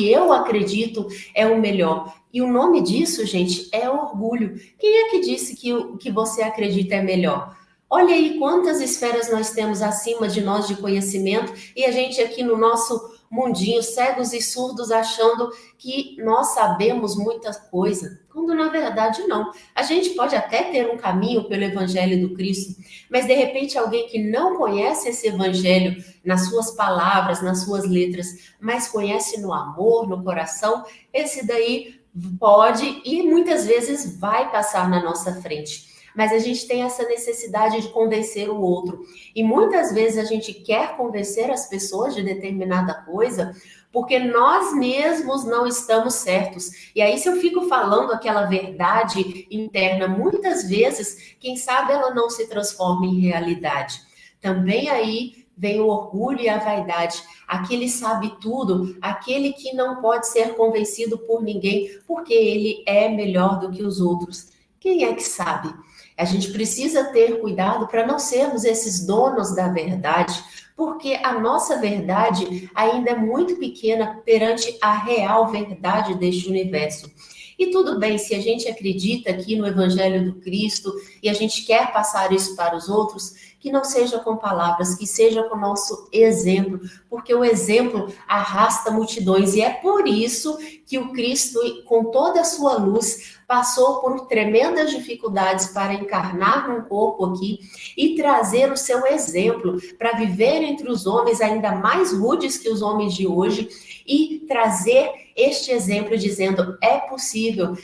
B: eu acredito é o melhor. E o nome disso, gente, é orgulho. Quem é que disse que o que você acredita é melhor? Olha aí quantas esferas nós temos acima de nós de conhecimento e a gente aqui no nosso mundinho, cegos e surdos, achando que nós sabemos muita coisa, quando na verdade não. A gente pode até ter um caminho pelo Evangelho do Cristo, mas de repente alguém que não conhece esse Evangelho nas suas palavras, nas suas letras, mas conhece no amor, no coração, esse daí pode e muitas vezes vai passar na nossa frente. Mas a gente tem essa necessidade de convencer o outro. E muitas vezes a gente quer convencer as pessoas de determinada coisa porque nós mesmos não estamos certos. E aí, se eu fico falando aquela verdade interna, muitas vezes, quem sabe ela não se transforma em realidade. Também aí vem o orgulho e a vaidade. Aquele sabe tudo, aquele que não pode ser convencido por ninguém, porque ele é melhor do que os outros. Quem é que sabe? A gente precisa ter cuidado para não sermos esses donos da verdade, porque a nossa verdade ainda é muito pequena perante a real verdade deste universo. E tudo bem, se a gente acredita aqui no Evangelho do Cristo e a gente quer passar isso para os outros, que não seja com palavras, que seja com o nosso exemplo, porque o exemplo arrasta multidões e é por isso que o Cristo, com toda a sua luz, passou por tremendas dificuldades para encarnar num corpo aqui e trazer o seu exemplo para viver entre os homens ainda mais rudes que os homens de hoje e trazer este exemplo dizendo é possível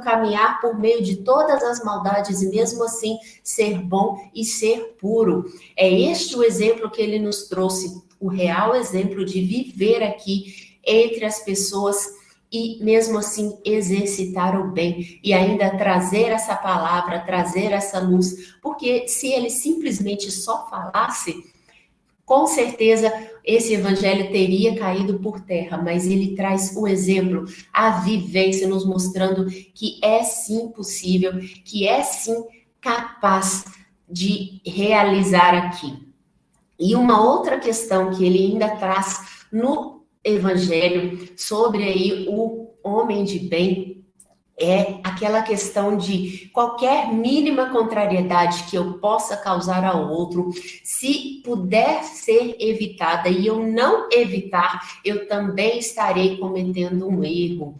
B: caminhar por meio de todas as maldades e mesmo assim ser bom e ser puro. É este o exemplo que ele nos trouxe, o real exemplo de viver aqui entre as pessoas e mesmo assim exercitar o bem e ainda trazer essa palavra, trazer essa luz, porque se ele simplesmente só falasse, com certeza esse evangelho teria caído por terra, mas ele traz o exemplo, a vivência, nos mostrando que é sim possível, que é sim capaz de realizar aqui. E uma outra questão que ele ainda traz no evangelho sobre aí o homem de bem é aquela questão de qualquer mínima contrariedade que eu possa causar ao outro, se puder ser evitada e eu não evitar, eu também estarei cometendo um erro.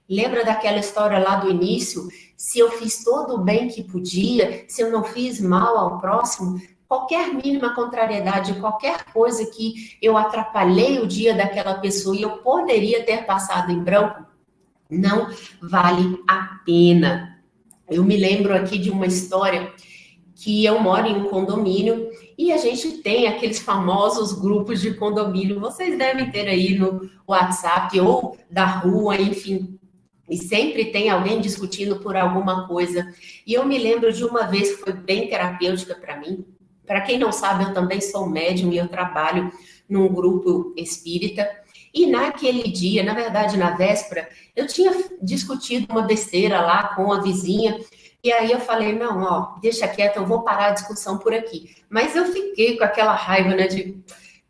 B: Lembra daquela história lá do início? Se eu fiz todo o bem que podia, se eu não fiz mal ao próximo, qualquer mínima contrariedade, qualquer coisa que eu atrapalhei o dia daquela pessoa e eu poderia ter passado em branco, não vale a pena. Eu me lembro aqui de uma história que eu moro em um condomínio e a gente tem aqueles famosos grupos de condomínio, vocês devem ter aí no WhatsApp ou da rua, enfim, e sempre tem alguém discutindo por alguma coisa. E eu me lembro de uma vez que foi bem terapêutica para mim. Para quem não sabe, eu também sou médium e eu trabalho num grupo espírita. E naquele dia, na verdade, na véspera, eu tinha discutido uma besteira lá com a vizinha, e aí eu falei, não, ó, deixa quieto, eu vou parar a discussão por aqui. Mas eu fiquei com aquela raiva, né, de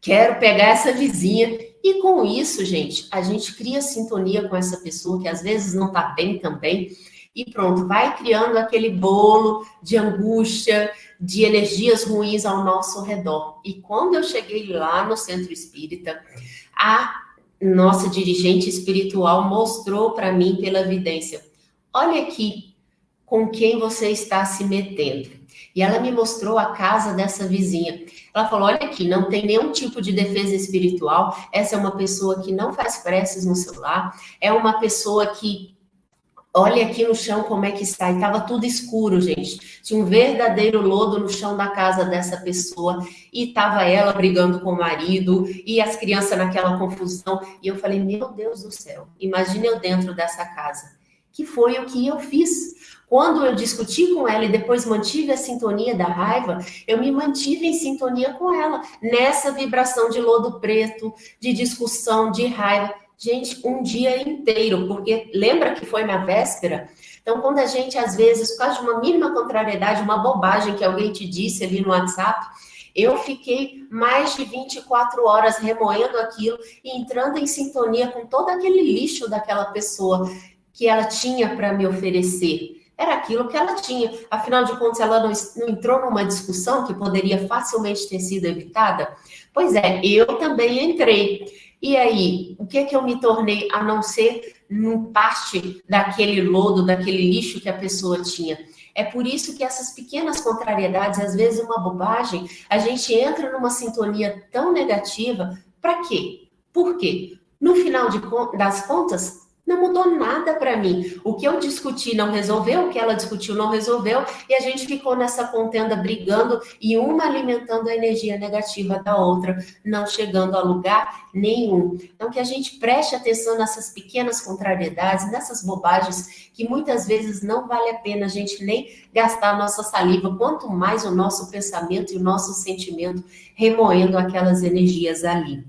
B: quero pegar essa vizinha, e com isso, gente, a gente cria sintonia com essa pessoa que às vezes não tá bem também, e pronto, vai criando aquele bolo de angústia, de energias ruins ao nosso redor. E quando eu cheguei lá no centro espírita, a nossa dirigente espiritual mostrou para mim pela evidência, olha aqui com quem você está se metendo. E ela me mostrou a casa dessa vizinha. Ela falou, olha aqui, não tem nenhum tipo de defesa espiritual, essa é uma pessoa que não faz preces no celular, é uma pessoa que olha aqui no chão como é que está. E estava tudo escuro, gente. Tinha um verdadeiro lodo no chão da casa dessa pessoa. E estava ela brigando com o marido. E as crianças naquela confusão. E eu falei, meu Deus do céu. Imagine eu dentro dessa casa. Que foi o que eu fiz. Quando eu discuti com ela e depois mantive a sintonia da raiva, eu me mantive em sintonia com ela, nessa vibração de lodo preto, de discussão, de raiva. Gente, um dia inteiro, porque lembra que foi na véspera? Então, quando a gente, às vezes, por causa de uma mínima contrariedade, uma bobagem que alguém te disse ali no WhatsApp, eu fiquei mais de 24 horas remoendo aquilo e entrando em sintonia com todo aquele lixo daquela pessoa que ela tinha para me oferecer. Era aquilo que ela tinha. Afinal de contas, ela não entrou numa discussão que poderia facilmente ter sido evitada? Pois é, eu também entrei. E aí, o que eu me tornei a não ser parte daquele lodo, daquele lixo que a pessoa tinha? É por isso que essas pequenas contrariedades, às vezes uma bobagem, a gente entra numa sintonia tão negativa. Para quê? Por quê? No final das contas, não mudou nada para mim. O que eu discuti não resolveu, o que ela discutiu não resolveu, e a gente ficou nessa contenda brigando e uma alimentando a energia negativa da outra, não chegando a lugar nenhum. Então, que a gente preste atenção nessas pequenas contrariedades, nessas bobagens, que muitas vezes não vale a pena a gente nem gastar a nossa saliva, quanto mais o nosso pensamento e o nosso sentimento remoendo aquelas energias ali.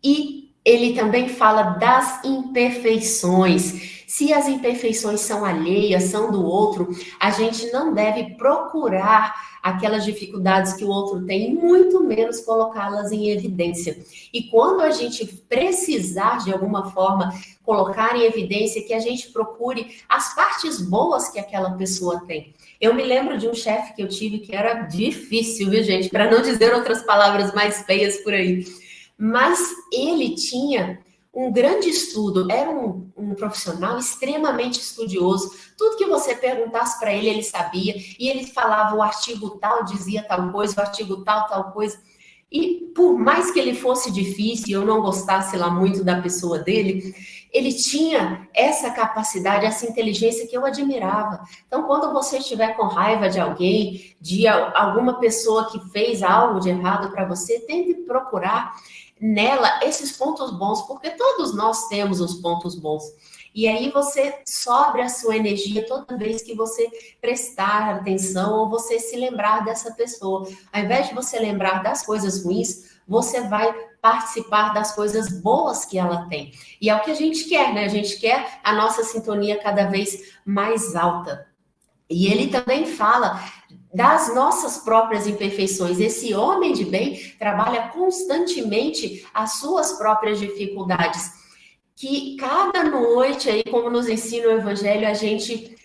B: E ele também fala das imperfeições. Se as imperfeições são alheias, são do outro, a gente não deve procurar aquelas dificuldades que o outro tem, muito menos colocá-las em evidência. E quando a gente precisar, de alguma forma, colocar em evidência, que a gente procure as partes boas que aquela pessoa tem. Eu me lembro de um chefe que eu tive que era difícil, viu, gente? Para não dizer outras palavras mais feias por aí. Mas ele tinha um grande estudo, era um profissional extremamente estudioso. Tudo que você perguntasse para ele, ele sabia. E ele falava o artigo tal, dizia tal coisa, o artigo tal, tal coisa. E por mais que ele fosse difícil e eu não gostasse lá muito da pessoa dele, ele tinha essa capacidade, essa inteligência que eu admirava. Então, quando você estiver com raiva de alguém, de alguma pessoa que fez algo de errado para você, tente procurar nela esses pontos bons, porque todos nós temos os pontos bons. E aí você sobre a sua energia toda vez que você prestar atenção ou você se lembrar dessa pessoa. Ao invés de você lembrar das coisas ruins, você vai participar das coisas boas que ela tem. E é o que a gente quer, né? A gente quer a nossa sintonia cada vez mais alta. E ele também fala das nossas próprias imperfeições. Esse homem de bem trabalha constantemente as suas próprias dificuldades. Que cada noite, aí, como nos ensina o Evangelho, a gente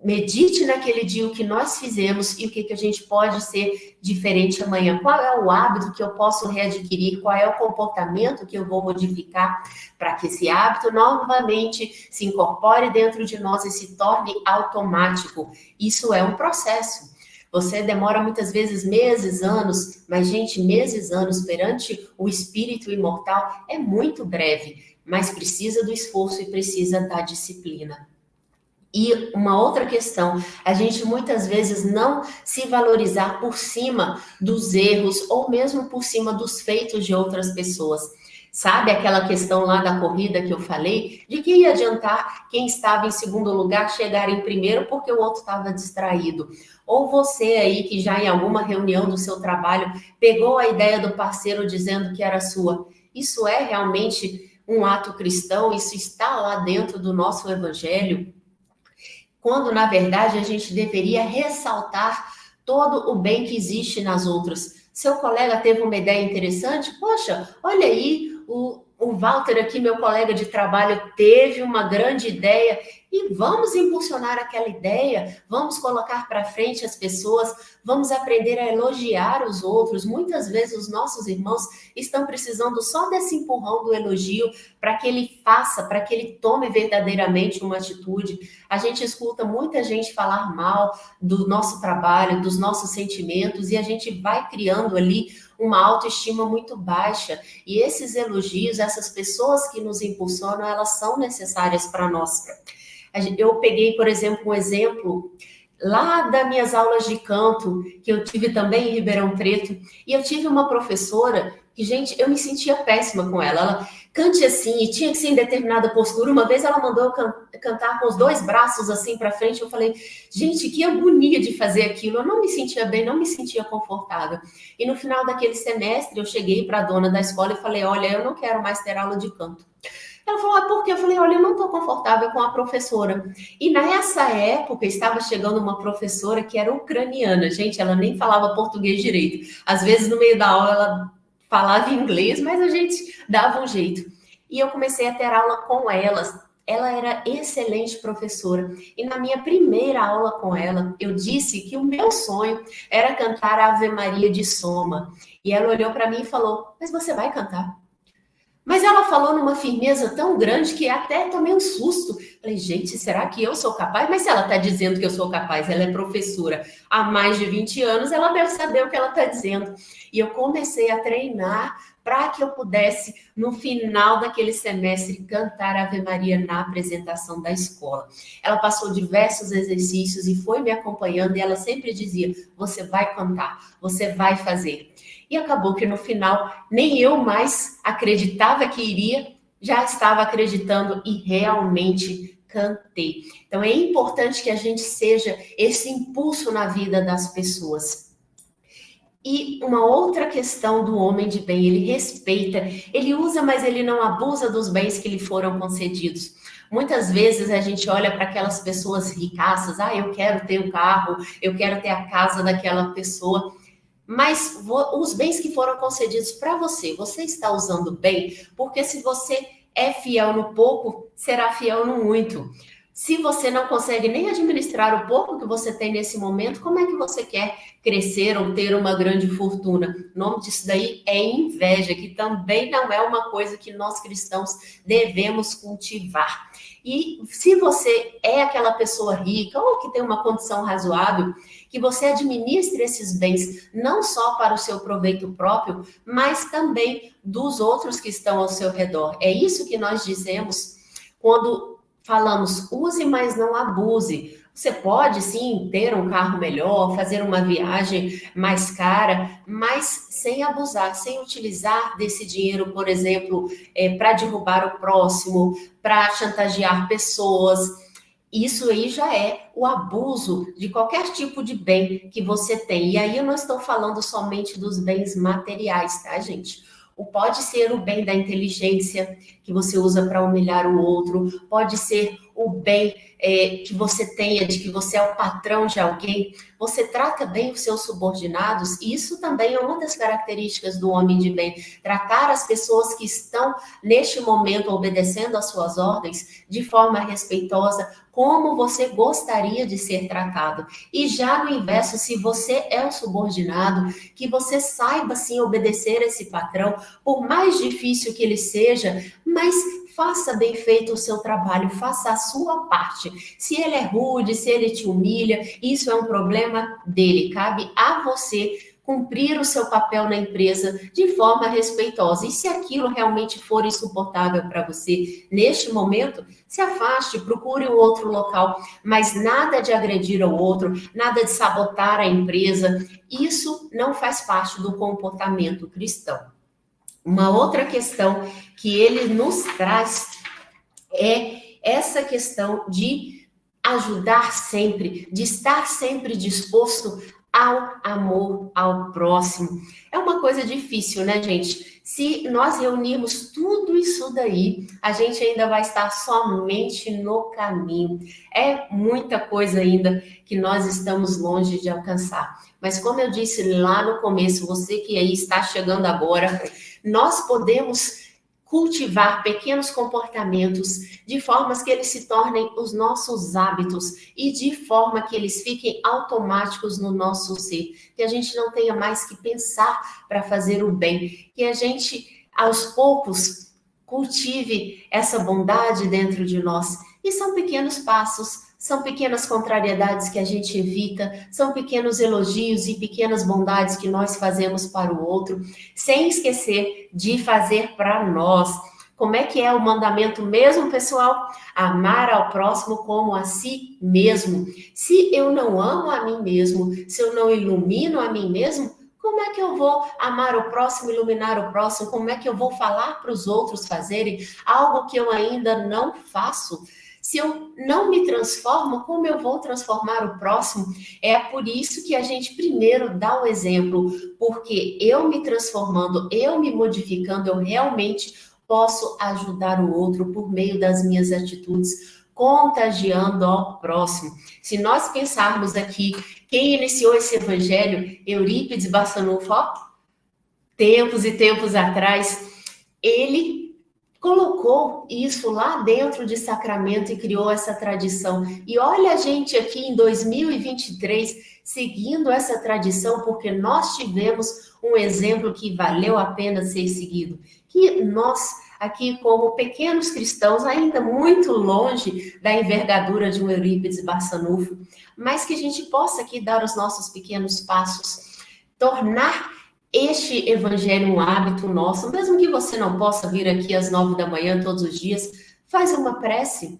B: medite naquele dia o que nós fizemos e o que a gente pode ser diferente amanhã. Qual é o hábito que eu posso readquirir? Qual é o comportamento que eu vou modificar para que esse hábito novamente se incorpore dentro de nós e se torne automático? Isso é um processo. Você demora muitas vezes meses, anos, mas, gente, meses, anos perante o espírito imortal é muito breve, mas precisa do esforço e precisa da disciplina. E uma outra questão, a gente muitas vezes não se valorizar por cima dos erros ou mesmo por cima dos feitos de outras pessoas. Sabe aquela questão lá da corrida que eu falei? De que ia adiantar quem estava em segundo lugar chegar em primeiro porque o outro estava distraído? Ou você aí que já em alguma reunião do seu trabalho pegou a ideia do parceiro dizendo que era sua. Isso é realmente um ato cristão? Isso está lá dentro do nosso evangelho? Quando, na verdade, a gente deveria ressaltar todo o bem que existe nas outras. Seu colega teve uma ideia interessante? Poxa, olha aí, o Walter aqui, meu colega de trabalho, teve uma grande ideia e vamos impulsionar aquela ideia, vamos colocar para frente as pessoas, vamos aprender a elogiar os outros. Muitas vezes os nossos irmãos estão precisando só desse empurrão do elogio para que ele faça, para que ele tome verdadeiramente uma atitude. A gente escuta muita gente falar mal do nosso trabalho, dos nossos sentimentos, e a gente vai criando ali uma autoestima muito baixa. E esses elogios, essas pessoas que nos impulsionam, elas são necessárias para nós. Eu peguei, por exemplo, um exemplo lá das minhas aulas de canto, que eu tive também em Ribeirão Preto, e eu tive uma professora que, gente, eu me sentia péssima com ela. Ela cante assim, e tinha que ser em determinada postura. Uma vez ela mandou eu cantar com os dois braços assim para frente. Eu falei, gente, que agonia de fazer aquilo. Eu não me sentia bem, não me sentia confortável. E no final daquele semestre, eu cheguei para a dona da escola e falei, olha, eu não quero mais ter aula de canto. Ela falou, por quê? Eu falei, olha, eu não estou confortável com a professora. E nessa época, estava chegando uma professora que era ucraniana. Gente, ela nem falava português direito. Às vezes, no meio da aula, ela falava inglês, mas a gente dava um jeito. E eu comecei a ter aula com elas. Ela era excelente professora. E na minha primeira aula com ela, eu disse que o meu sonho era cantar a Ave Maria de Soma. E ela olhou para mim e falou, mas você vai cantar? Mas ela falou numa firmeza tão grande que até tomei um susto. Falei, gente, será que eu sou capaz? Mas se ela está dizendo que eu sou capaz, ela é professora há mais de 20 anos, ela deve saber o que ela está dizendo. E eu comecei a treinar para que eu pudesse, no final daquele semestre, cantar Ave Maria na apresentação da escola. Ela passou diversos exercícios e foi me acompanhando, e ela sempre dizia, você vai cantar, você vai fazer. E acabou que no final nem eu mais acreditava que iria, já estava acreditando e realmente cantei. Então é importante que a gente seja esse impulso na vida das pessoas. E uma outra questão do homem de bem, ele respeita, ele usa, mas ele não abusa dos bens que lhe foram concedidos. Muitas vezes a gente olha para aquelas pessoas ricaças, eu quero ter um carro, eu quero ter a casa daquela pessoa. Mas os bens que foram concedidos para você, você está usando bem? Porque se você é fiel no pouco, será fiel no muito. Se você não consegue nem administrar o pouco que você tem nesse momento, como é que você quer crescer ou ter uma grande fortuna? O nome disso daí é inveja, que também não é uma coisa que nós cristãos devemos cultivar. E se você é aquela pessoa rica ou que tem uma condição razoável, que você administre esses bens não só para o seu proveito próprio, mas também dos outros que estão ao seu redor. É isso que nós dizemos quando falamos, use, mas não abuse. Você pode, sim, ter um carro melhor, fazer uma viagem mais cara, mas sem abusar, sem utilizar desse dinheiro, por exemplo, para derrubar o próximo, para chantagear pessoas. Isso aí já é o abuso de qualquer tipo de bem que você tem. E aí eu não estou falando somente dos bens materiais, tá, gente? Pode ser o bem da inteligência, que você usa para humilhar o outro, pode ser o bem que você tenha, de que você é o patrão de alguém, você trata bem os seus subordinados, e isso também é uma das características do homem de bem, tratar as pessoas que estão, neste momento, obedecendo às suas ordens, de forma respeitosa, como você gostaria de ser tratado. E já no inverso, se você é um subordinado, que você saiba, sim, obedecer esse patrão, por mais difícil que ele seja, mas faça bem feito o seu trabalho, faça a sua parte. Se ele é rude, se ele te humilha, isso é um problema dele. Cabe a você cumprir o seu papel na empresa de forma respeitosa. E se aquilo realmente for insuportável para você neste momento, se afaste, procure um outro local, mas nada de agredir ao outro, nada de sabotar a empresa. Isso não faz parte do comportamento cristão. Uma outra questão que ele nos traz é essa questão de ajudar sempre, de estar sempre disposto ao amor ao próximo. É uma coisa difícil, né, gente? Se nós reunirmos tudo isso daí, a gente ainda vai estar somente no caminho. É muita coisa ainda que nós estamos longe de alcançar. Mas como eu disse lá no começo, você que aí está chegando agora, nós podemos cultivar pequenos comportamentos de formas que eles se tornem os nossos hábitos e de forma que eles fiquem automáticos no nosso ser, que a gente não tenha mais que pensar para fazer o bem, que a gente, aos poucos, cultive essa bondade dentro de nós. E são pequenos passos, são pequenas contrariedades que a gente evita, são pequenos elogios e pequenas bondades que nós fazemos para o outro, sem esquecer de fazer para nós. Como é que é o mandamento mesmo, pessoal? Amar ao próximo como a si mesmo. Se eu não amo a mim mesmo, se eu não ilumino a mim mesmo, como é que eu vou amar o próximo, iluminar o próximo? Como é que eu vou falar para os outros fazerem algo que eu ainda não faço? Se eu não me transformo, como eu vou transformar o próximo? É por isso que a gente primeiro dá o exemplo, porque eu me transformando, eu me modificando, eu realmente posso ajudar o outro por meio das minhas atitudes, contagiando ao próximo. Se nós pensarmos aqui, quem iniciou esse evangelho, Eurípides Barçanufo, tempos e tempos atrás, ele colocou isso lá dentro de Sacramento e criou essa tradição. E olha a gente aqui em 2023 seguindo essa tradição, porque nós tivemos um exemplo que valeu a pena ser seguido. Que nós, aqui como pequenos cristãos, ainda muito longe da envergadura de um Eurípides Barçanufo, mas que a gente possa aqui dar os nossos pequenos passos, tornar este evangelho um hábito nosso, mesmo que você não possa vir aqui às 9 da manhã todos os dias, faz uma prece,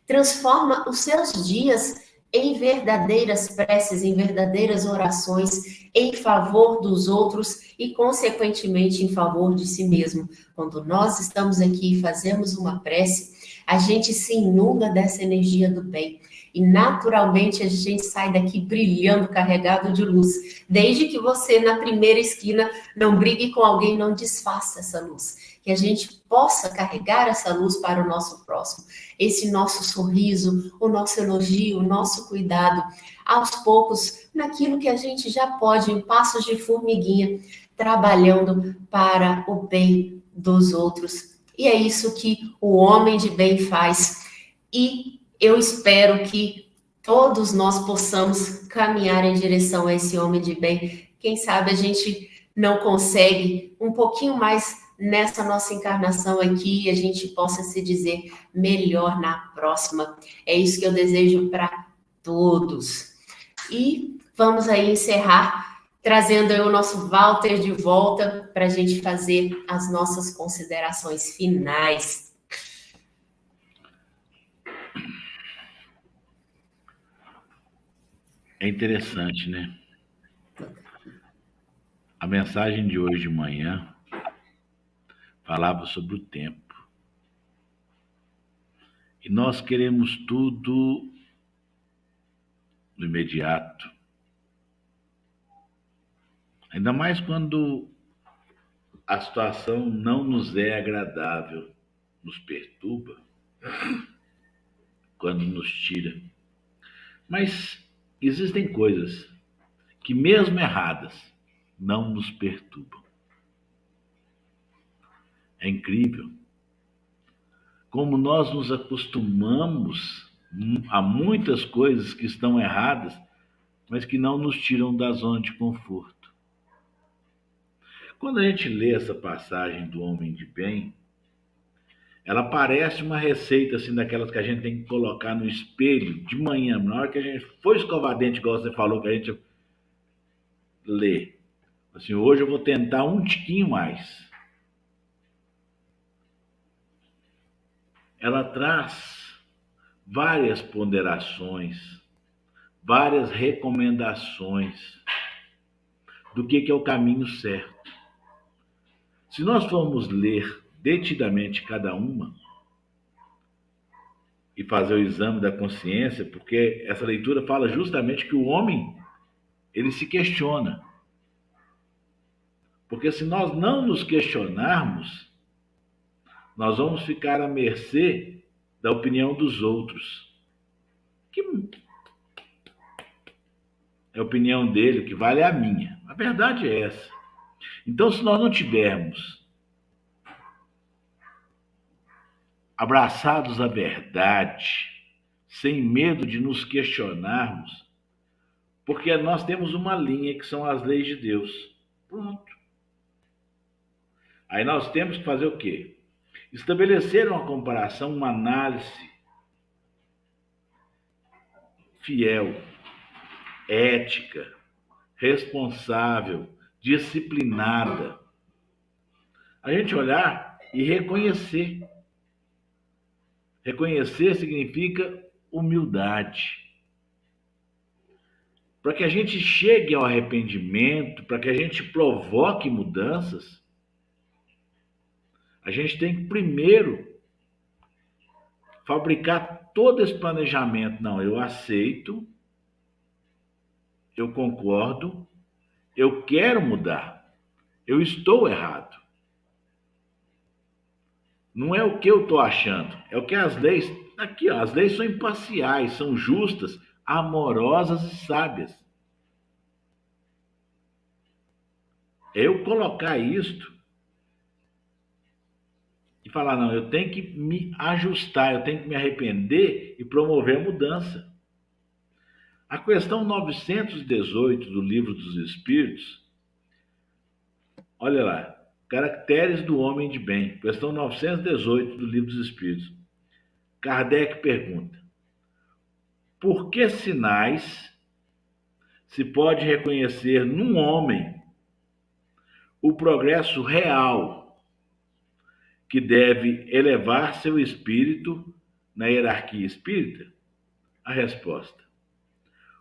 B: transforma os seus dias em verdadeiras preces, em verdadeiras orações, em favor dos outros e, consequentemente, em favor de si mesmo. Quando nós estamos aqui e fazemos uma prece, a gente se inunda dessa energia do bem. E naturalmente a gente sai daqui brilhando, carregado de luz. Desde que você, na primeira esquina, não brigue com alguém, não desfaça essa luz. Que a gente possa carregar essa luz para o nosso próximo. Esse nosso sorriso, o nosso elogio, o nosso cuidado. Aos poucos, naquilo que a gente já pode, em passos de formiguinha, trabalhando para o bem dos outros. E é isso que o homem de bem faz. E eu espero que todos nós possamos caminhar em direção a esse homem de bem. Quem sabe a gente não consegue um pouquinho mais nessa nossa encarnação aqui e a gente possa se dizer melhor na próxima. É isso que eu desejo para todos. E vamos aí encerrar trazendo aí o nosso Walter de volta para a gente fazer as nossas considerações finais.
A: É interessante, né? A mensagem de hoje de manhã falava sobre o tempo. E nós queremos tudo no imediato. Ainda mais quando a situação não nos é agradável, nos perturba, quando nos tira. Mas existem coisas que, mesmo erradas, não nos perturbam. É incrível como nós nos acostumamos a muitas coisas que estão erradas, mas que não nos tiram da zona de conforto. Quando a gente lê essa passagem do homem de bem, ela parece uma receita assim daquelas que a gente tem que colocar no espelho de manhã, na hora que a gente for escovar dente, igual você falou, que a gente lê. Assim, hoje eu vou tentar um tiquinho mais. Ela traz várias ponderações, várias recomendações do que é o caminho certo. Se nós formos ler detidamente cada uma e fazer o exame da consciência, porque essa leitura fala justamente que o homem, ele se questiona. Porque se nós não nos questionarmos, nós vamos ficar à mercê da opinião dos outros. Que é a opinião dele, o que vale é a minha. A verdade é essa. Então, se nós não tivermos abraçados à verdade, sem medo de nos questionarmos, porque nós temos uma linha que são as leis de Deus. Pronto. Aí nós temos que fazer o quê? Estabelecer uma comparação, uma análise fiel, ética, responsável, disciplinada. A gente olhar e reconhecer. Reconhecer significa humildade. Para que a gente chegue ao arrependimento, para que a gente provoque mudanças, a gente tem que primeiro fabricar todo esse planejamento. Não, eu aceito, eu concordo, eu quero mudar, eu estou errado. Não é o que eu estou achando, é o que as leis... Aqui, ó, as leis são imparciais, são justas, amorosas e sábias. É eu colocar isto e falar, não, eu tenho que me ajustar, eu tenho que me arrepender e promover a mudança. A questão 918 do Livro dos Espíritos, olha lá, caracteres do homem de bem, questão 918 do Livro dos Espíritos. Kardec pergunta, por que sinais se pode reconhecer num homem o progresso real que deve elevar seu espírito na hierarquia espírita? A resposta: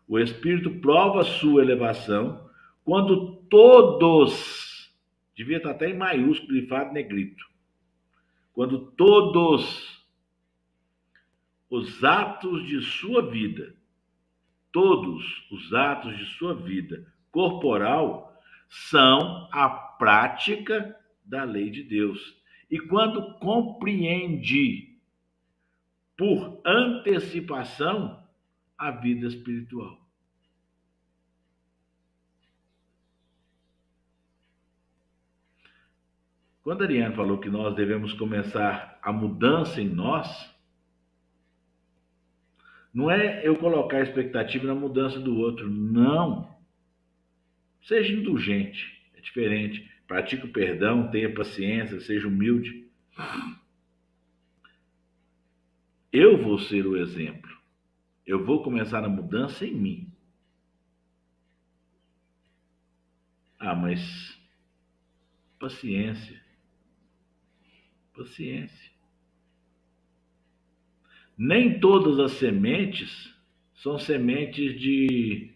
A: o espírito prova sua elevação quando todos, devia estar até em maiúsculo, grifado negrito, quando todos os atos de sua vida, todos os atos de sua vida corporal são a prática da lei de Deus. E quando compreende por antecipação a vida espiritual. Quando a Ariane falou que nós devemos começar a mudança em nós, não é eu colocar a expectativa na mudança do outro, não. Seja indulgente, é diferente. Pratique o perdão, tenha paciência, seja humilde. Eu vou ser o exemplo. Eu vou começar a mudança em mim. Ah, mas paciência. Paciência. Nem todas as sementes são sementes de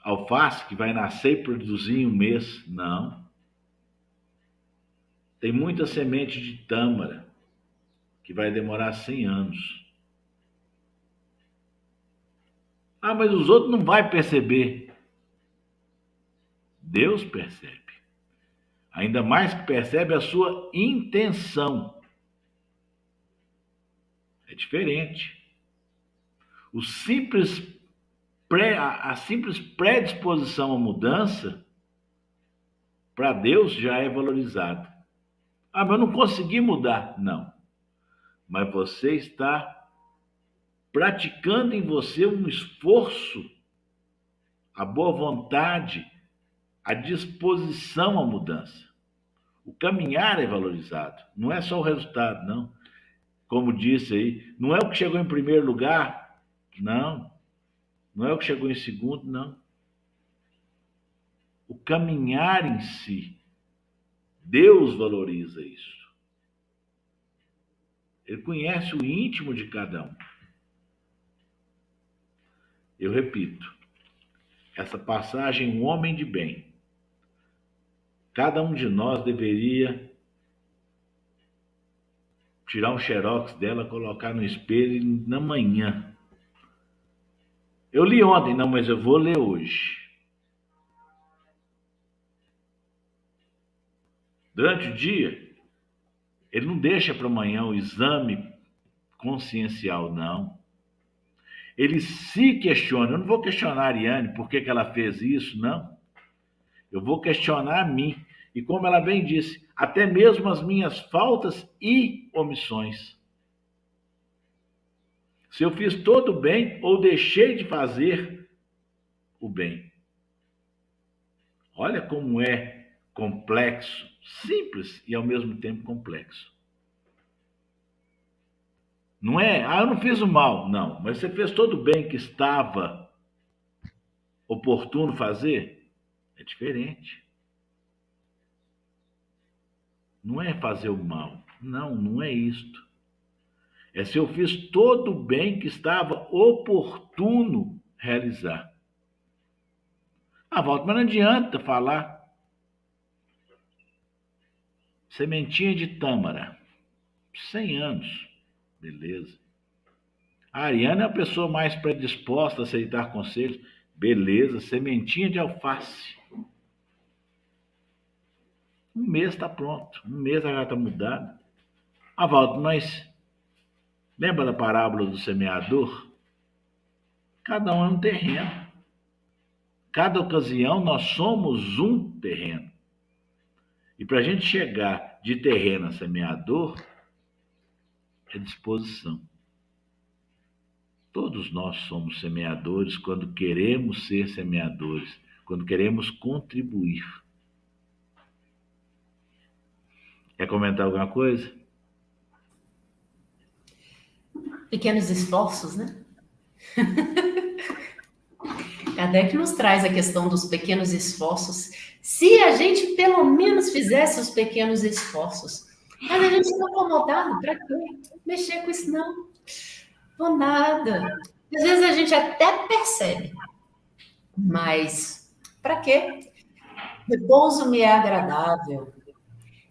A: alface que vai nascer e produzir em um mês. Não. Tem muita semente de tâmara que vai demorar 100 anos. Ah, mas os outros não vão perceber. Deus percebe. Ainda mais que percebe a sua intenção. É diferente. A simples predisposição à mudança, para Deus, já é valorizado. Ah, mas eu não consegui mudar. Não. Mas você está praticando em você um esforço, a boa vontade, a disposição à mudança. O caminhar é valorizado. Não é só o resultado, não. Como disse aí, não é o que chegou em primeiro lugar, não. Não é o que chegou em segundo, não. O caminhar em si. Deus valoriza isso. Ele conhece o íntimo de cada um. Eu repito, essa passagem, um homem de bem, cada um de nós deveria tirar um xerox dela, colocar no espelho na manhã. Eu li ontem, não, mas eu vou ler hoje. Durante o dia, ele não deixa para amanhã o exame consciencial, não. Ele se questiona. Eu não vou questionar a Ariane por que ela fez isso, não. Eu vou questionar a mim. E como ela bem disse, até mesmo as minhas faltas e omissões. Se eu fiz todo o bem ou deixei de fazer o bem. Olha como é complexo, simples e ao mesmo tempo complexo. Não é, eu não fiz o mal, não, mas você fez todo o bem que estava oportuno fazer? É diferente. Não é fazer o mal. Não, não é isto. É se eu fiz todo o bem que estava oportuno realizar. Ah, Walter, mas não adianta falar. Sementinha de tâmara. 100 anos. Beleza. A Ariana é a pessoa mais predisposta a aceitar conselhos. Beleza. Sementinha de alface. Um mês está pronto. Um mês ela está mudada. Ah, Walter, mas lembra da parábola do semeador? Cada um é um terreno. Cada ocasião nós somos um terreno. E para a gente chegar de terreno a semeador, é disposição. Todos nós somos semeadores quando queremos ser semeadores, quando queremos contribuir. Quer comentar alguma coisa?
B: Pequenos esforços, né? Kardec nos traz a questão dos pequenos esforços. Se a gente pelo menos fizesse os pequenos esforços, mas a gente está acomodado, para quê? Mexer com isso não. Vou nada. Às vezes a gente até percebe, mas para quê? Repouso me é agradável.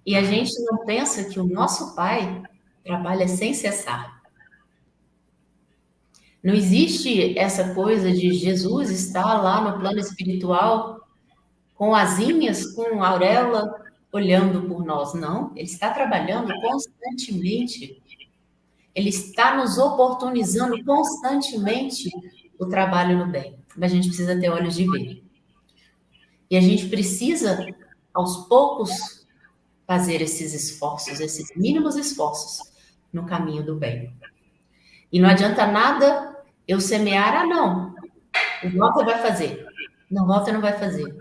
B: E a gente não pensa que o nosso Pai trabalha sem cessar. Não existe essa coisa de Jesus estar lá no plano espiritual com asinhas, com auréola, olhando por nós. Não, ele está trabalhando constantemente. Ele está nos oportunizando constantemente o trabalho no bem. Mas a gente precisa ter olhos de ver. E a gente precisa, aos poucos, fazer esses esforços, esses mínimos esforços no caminho do bem. E não adianta nada eu semear, não, o Walter vai fazer. Não, o Walter não vai fazer.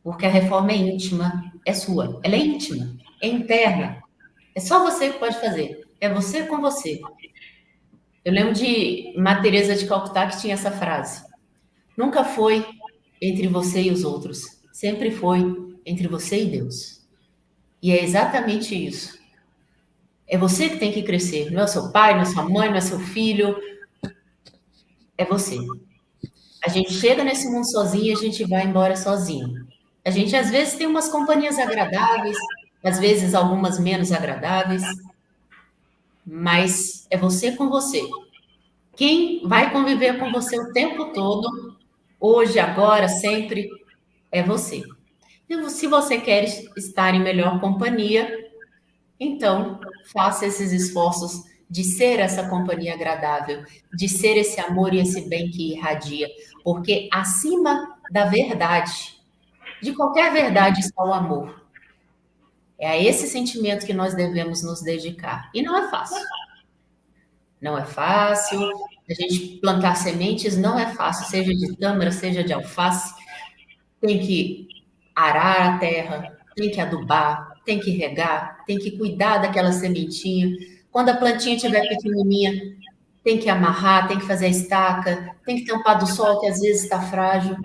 B: Porque a reforma é íntima, é sua. Ela é íntima, é interna. É só você que pode fazer. É você com você. Eu lembro de Madre Teresa de Calcutá que tinha essa frase. Nunca foi entre você e os outros. Sempre foi entre você e Deus. E é exatamente isso. É você que tem que crescer. Não é o seu pai, não é sua mãe, não é seu filho. É você. A gente chega nesse mundo sozinho e a gente vai embora sozinho. A gente, às vezes, tem umas companhias agradáveis, às vezes, algumas menos agradáveis, mas é você com você. Quem vai conviver com você o tempo todo, hoje, agora, sempre, é você. E se você quer estar em melhor companhia, então, faça esses esforços de ser essa companhia agradável, de ser esse amor e esse bem que irradia, porque acima da verdade, de qualquer verdade está o amor. É a esse sentimento que nós devemos nos dedicar. E não é fácil. Não é fácil. A gente plantar sementes não é fácil, seja de tâmara, seja de alface. Tem que arar a terra, tem que adubar, tem que regar, tem que cuidar daquela sementinha. Quando a plantinha estiver pequenininha, tem que amarrar, tem que fazer a estaca, tem que tampar do sol, que às vezes está frágil.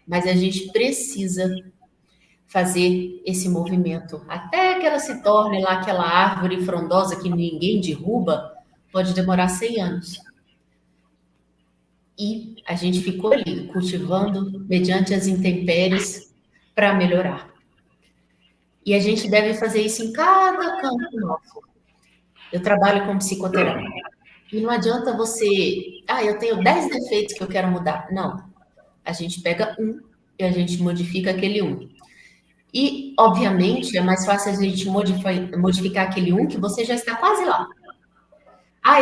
B: Mas a gente precisa fazer esse movimento. Até que ela se torne lá aquela árvore frondosa que ninguém derruba, pode demorar 100 anos. E a gente ficou ali, cultivando mediante as intempéries para melhorar. E a gente deve fazer isso em cada campo nosso. Eu trabalho com psicoterapia. E não adianta você... eu tenho 10 defeitos que eu quero mudar. Não. A gente pega um e a gente modifica aquele um. E, obviamente, é mais fácil a gente modificar aquele um que você já está quase lá.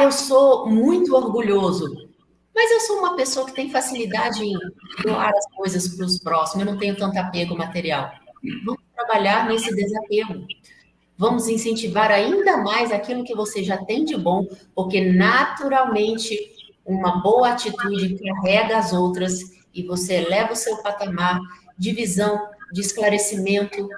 B: Eu sou muito orgulhoso. Mas eu sou uma pessoa que tem facilidade em doar as coisas para os próximos. Eu não tenho tanto apego material. Vamos trabalhar nesse desapego. Vamos incentivar ainda mais aquilo que você já tem de bom, porque naturalmente uma boa atitude carrega as outras e você eleva o seu patamar de visão, de esclarecimento,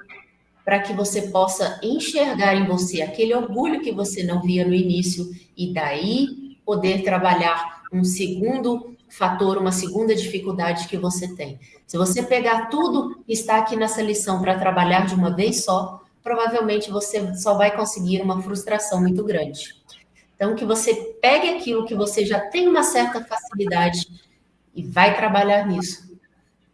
B: para que você possa enxergar em você aquele orgulho que você não via no início e daí poder trabalhar um segundo fator, uma segunda dificuldade que você tem. Se você pegar tudo que está aqui nessa lição para trabalhar de uma vez só, provavelmente você só vai conseguir uma frustração muito grande. Então, que você pegue aquilo que você já tem uma certa facilidade e vai trabalhar nisso.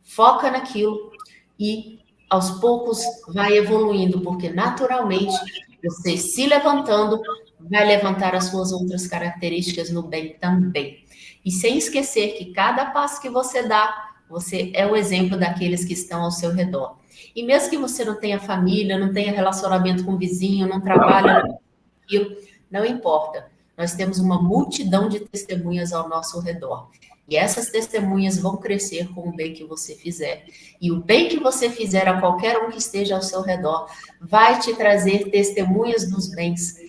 B: Foca naquilo e, aos poucos, vai evoluindo, porque naturalmente você se levantando vai levantar as suas outras características no bem também. E sem esquecer que cada passo que você dá, você é o exemplo daqueles que estão ao seu redor. E mesmo que você não tenha família, não tenha relacionamento com o vizinho, não trabalha naquilo, não importa. Nós temos uma multidão de testemunhas ao nosso redor. E essas testemunhas vão crescer com o bem que você fizer. E o bem que você fizer a qualquer um que esteja ao seu redor vai te trazer testemunhas dos bens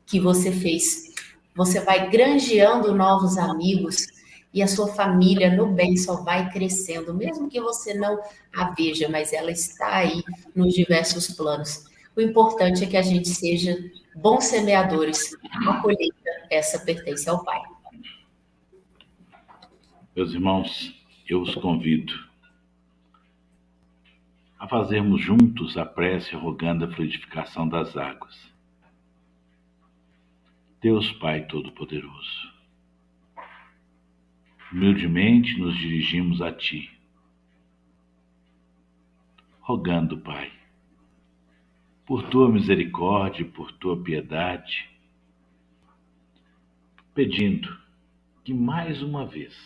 B: que você fez. Você vai granjeando novos amigos e a sua família no bem só vai crescendo, mesmo que você não a veja, mas ela está aí nos diversos planos. O importante é que a gente seja bons semeadores. A colheita, essa pertence ao Pai.
A: Meus irmãos, eu os convido a fazermos juntos a prece rogando a fluidificação das águas. Deus Pai Todo-Poderoso, humildemente nos dirigimos a Ti, rogando, Pai, por Tua misericórdia e por Tua piedade, pedindo que mais uma vez,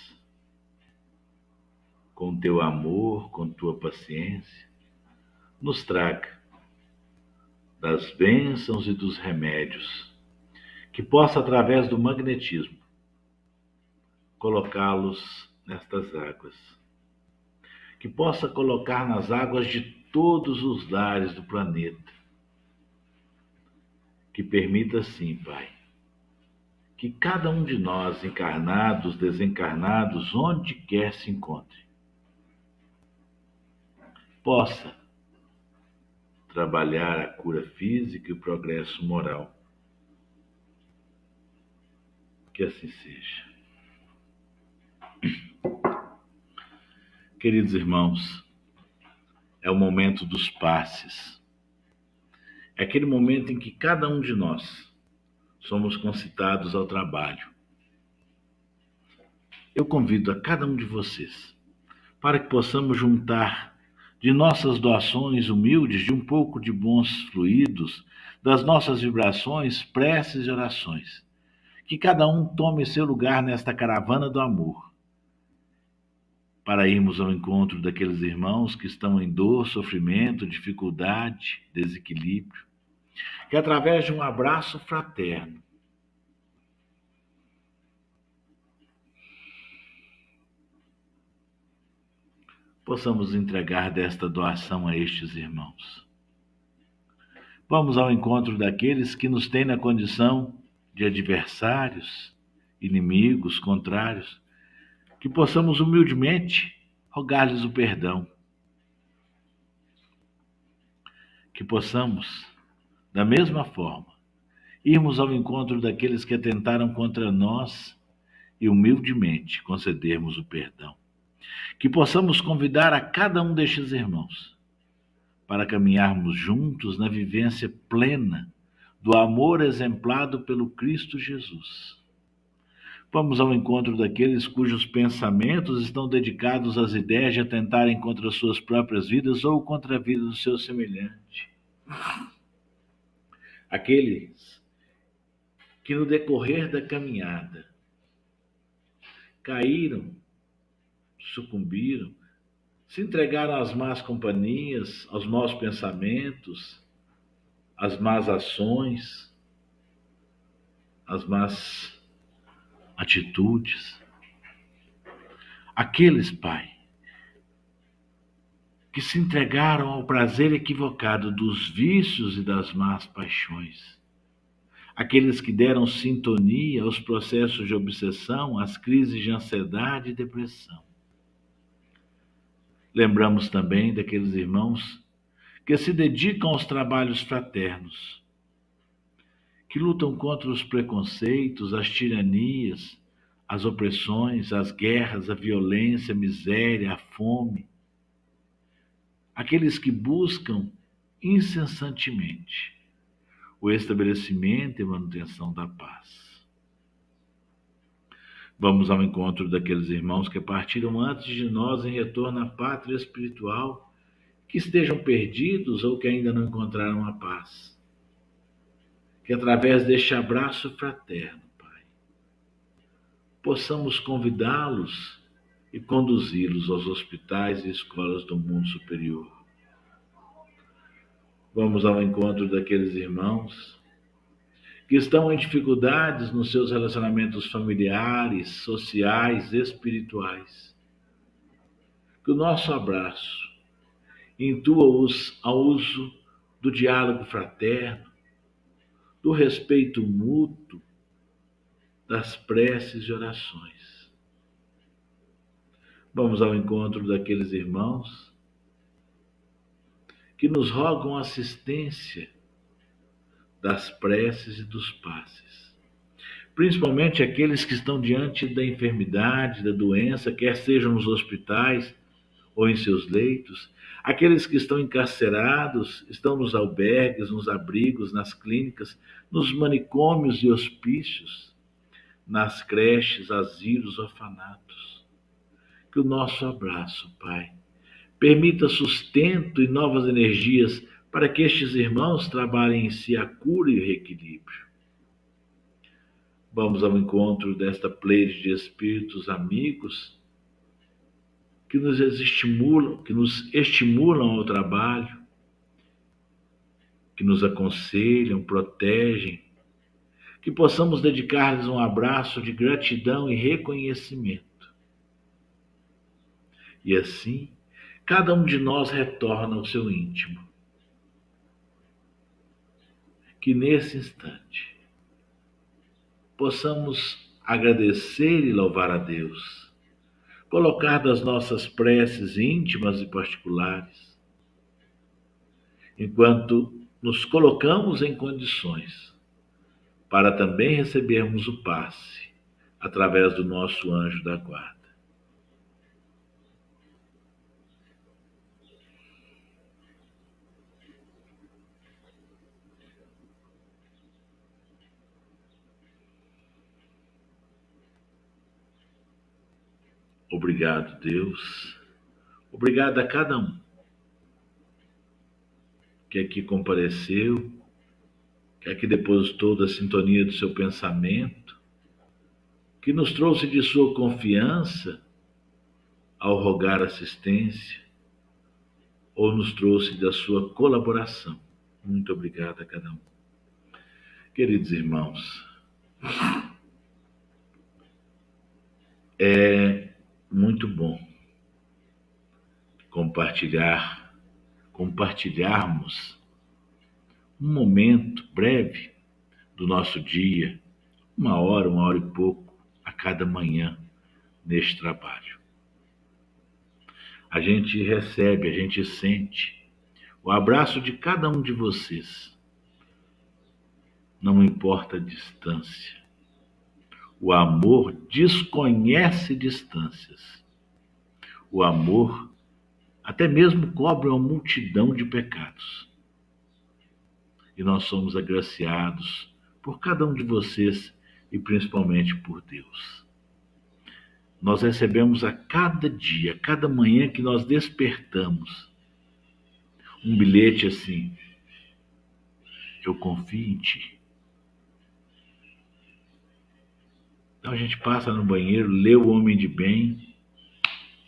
A: com Teu amor, com Tua paciência, nos traga das bênçãos e dos remédios, que possa, através do magnetismo, colocá-los nestas águas, que possa colocar nas águas de todos os lares do planeta, que permita, sim, Pai, que cada um de nós, encarnados, desencarnados, onde quer se encontre, possa trabalhar a cura física e o progresso moral. Que assim seja. Queridos irmãos, é o momento dos passes. É aquele momento em que cada um de nós somos concitados ao trabalho. Eu convido a cada um de vocês para que possamos juntar de nossas doações humildes, de um pouco de bons fluidos, das nossas vibrações, preces e orações. Que cada um tome seu lugar nesta caravana do amor, para irmos ao encontro daqueles irmãos que estão em dor, sofrimento, dificuldade, desequilíbrio. Que através de um abraço fraterno, possamos entregar desta doação a estes irmãos. Vamos ao encontro daqueles que nos têm na condição de adversários, inimigos, contrários, que possamos humildemente rogar-lhes o perdão. Que possamos, da mesma forma, irmos ao encontro daqueles que atentaram contra nós e humildemente concedermos o perdão. Que possamos convidar a cada um destes irmãos para caminharmos juntos na vivência plena do amor exemplado pelo Cristo Jesus. Vamos ao encontro daqueles cujos pensamentos estão dedicados às ideias de atentarem contra suas próprias vidas ou contra a vida do seu semelhante. Aqueles que no decorrer da caminhada caíram, sucumbiram, se entregaram às más companhias, aos maus pensamentos, às más ações, às más atitudes. Aqueles, Pai, que se entregaram ao prazer equivocado dos vícios e das más paixões. Aqueles que deram sintonia aos processos de obsessão, às crises de ansiedade e depressão. Lembramos também daqueles irmãos que se dedicam aos trabalhos fraternos, que lutam contra os preconceitos, as tiranias, as opressões, as guerras, a violência, a miséria, a fome. Aqueles que buscam incessantemente o estabelecimento e manutenção da paz. Vamos ao encontro daqueles irmãos que partiram antes de nós em retorno à pátria espiritual, que estejam perdidos ou que ainda não encontraram a paz. Que através deste abraço fraterno, Pai, possamos convidá-los e conduzi-los aos hospitais e escolas do mundo superior. Vamos ao encontro daqueles irmãos que estão em dificuldades nos seus relacionamentos familiares, sociais, espirituais. Que o nosso abraço intua-os ao uso do diálogo fraterno, do respeito mútuo, das preces e orações. Vamos ao encontro daqueles irmãos que nos rogam assistência das preces e dos passes, principalmente aqueles que estão diante da enfermidade, da doença, quer sejam nos hospitais ou em seus leitos, aqueles que estão encarcerados, estão nos albergues, nos abrigos, nas clínicas, nos manicômios e hospícios, nas creches, asilos, orfanatos. Que o nosso abraço, Pai, permita sustento e novas energias para que estes irmãos trabalhem em si a cura e o reequilíbrio. Vamos ao encontro desta pleide de espíritos amigos que nos estimulam ao trabalho, que nos aconselham, protegem, que possamos dedicar-lhes um abraço de gratidão e reconhecimento. E assim, cada um de nós retorna ao seu íntimo. Que nesse instante possamos agradecer e louvar a Deus, colocar das nossas preces íntimas e particulares, enquanto nos colocamos em condições para também recebermos o passe através do nosso anjo da guarda. Obrigado, Deus. Obrigado a cada um que aqui compareceu, que aqui depositou da sintonia do seu pensamento, que nos trouxe de sua confiança ao rogar assistência, ou nos trouxe da sua colaboração. Muito obrigado a cada um. Queridos irmãos, é muito bom compartilharmos um momento breve do nosso dia, uma hora e pouco, a cada manhã, neste trabalho. A gente recebe, a gente sente o abraço de cada um de vocês. Não importa a distância. O amor desconhece distâncias. O amor até mesmo cobre uma multidão de pecados. E nós somos agraciados por cada um de vocês e principalmente por Deus. Nós recebemos a cada dia, a cada manhã que nós despertamos, um bilhete assim: eu confio em ti. Então a gente passa no banheiro, lê o Homem de Bem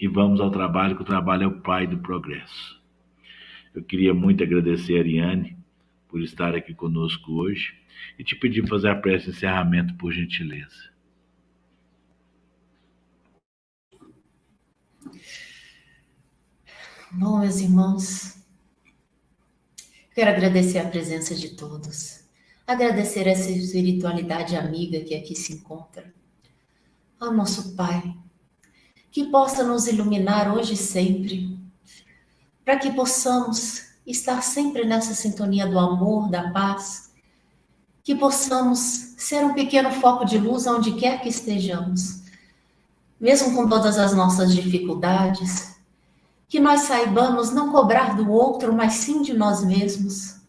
A: e vamos ao trabalho, que o trabalho é o pai do progresso. Eu queria muito agradecer a Ariane por estar aqui conosco hoje e te pedir para fazer a prece de encerramento, por gentileza.
B: Bom, meus irmãos, quero agradecer a presença de todos, agradecer essa espiritualidade amiga que aqui se encontra, ao nosso Pai, que possa nos iluminar hoje e sempre, para que possamos estar sempre nessa sintonia do amor, da paz, que possamos ser um pequeno foco de luz onde quer que estejamos, mesmo com todas as nossas dificuldades, que nós saibamos não cobrar do outro, mas sim de nós mesmos.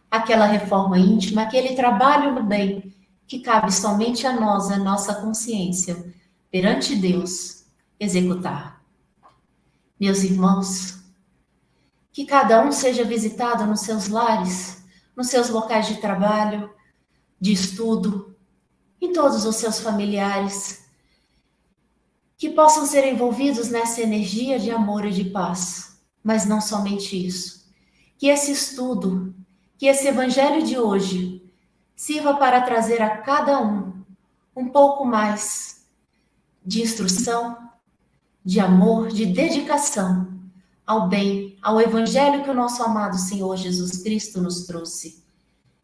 B: Aquela reforma íntima, aquele trabalho no bem, que cabe somente a nós, a nossa consciência, perante Deus, executar. Meus irmãos, que cada um seja visitado nos seus lares, nos seus locais de trabalho, de estudo, em todos os seus familiares, que possam ser envolvidos nessa energia de amor e de paz. Mas não somente isso. Que esse estudo, que esse evangelho de hoje sirva para trazer a cada um pouco mais de instrução, de amor, de dedicação ao bem, ao evangelho que o nosso amado Senhor Jesus Cristo nos trouxe.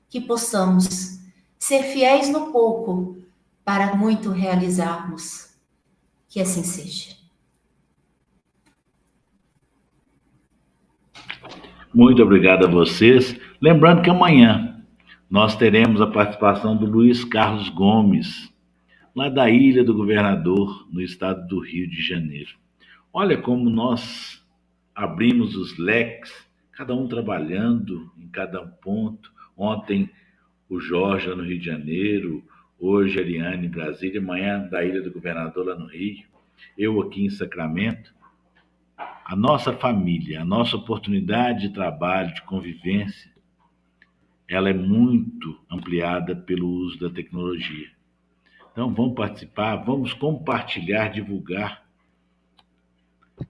B: Que possamos ser fiéis no pouco para muito realizarmos. Que assim seja.
A: Muito obrigado a vocês. Lembrando que amanhã nós teremos a participação do Luiz Carlos Gomes, lá da Ilha do Governador, no estado do Rio de Janeiro. Olha como nós abrimos os leques, cada um trabalhando em cada um ponto. Ontem o Jorge lá no Rio de Janeiro, hoje a Eliane em Brasília, amanhã da Ilha do Governador lá no Rio, eu aqui em Sacramento. A nossa família, a nossa oportunidade de trabalho, de convivência, ela é muito ampliada pelo uso da tecnologia. Então vamos participar, vamos compartilhar, divulgar.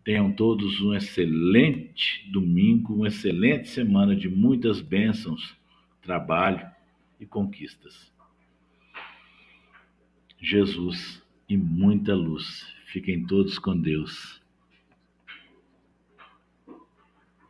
A: Tenham todos um excelente domingo, uma excelente semana de muitas bênçãos, trabalho e conquistas. Jesus e muita luz. Fiquem todos com Deus.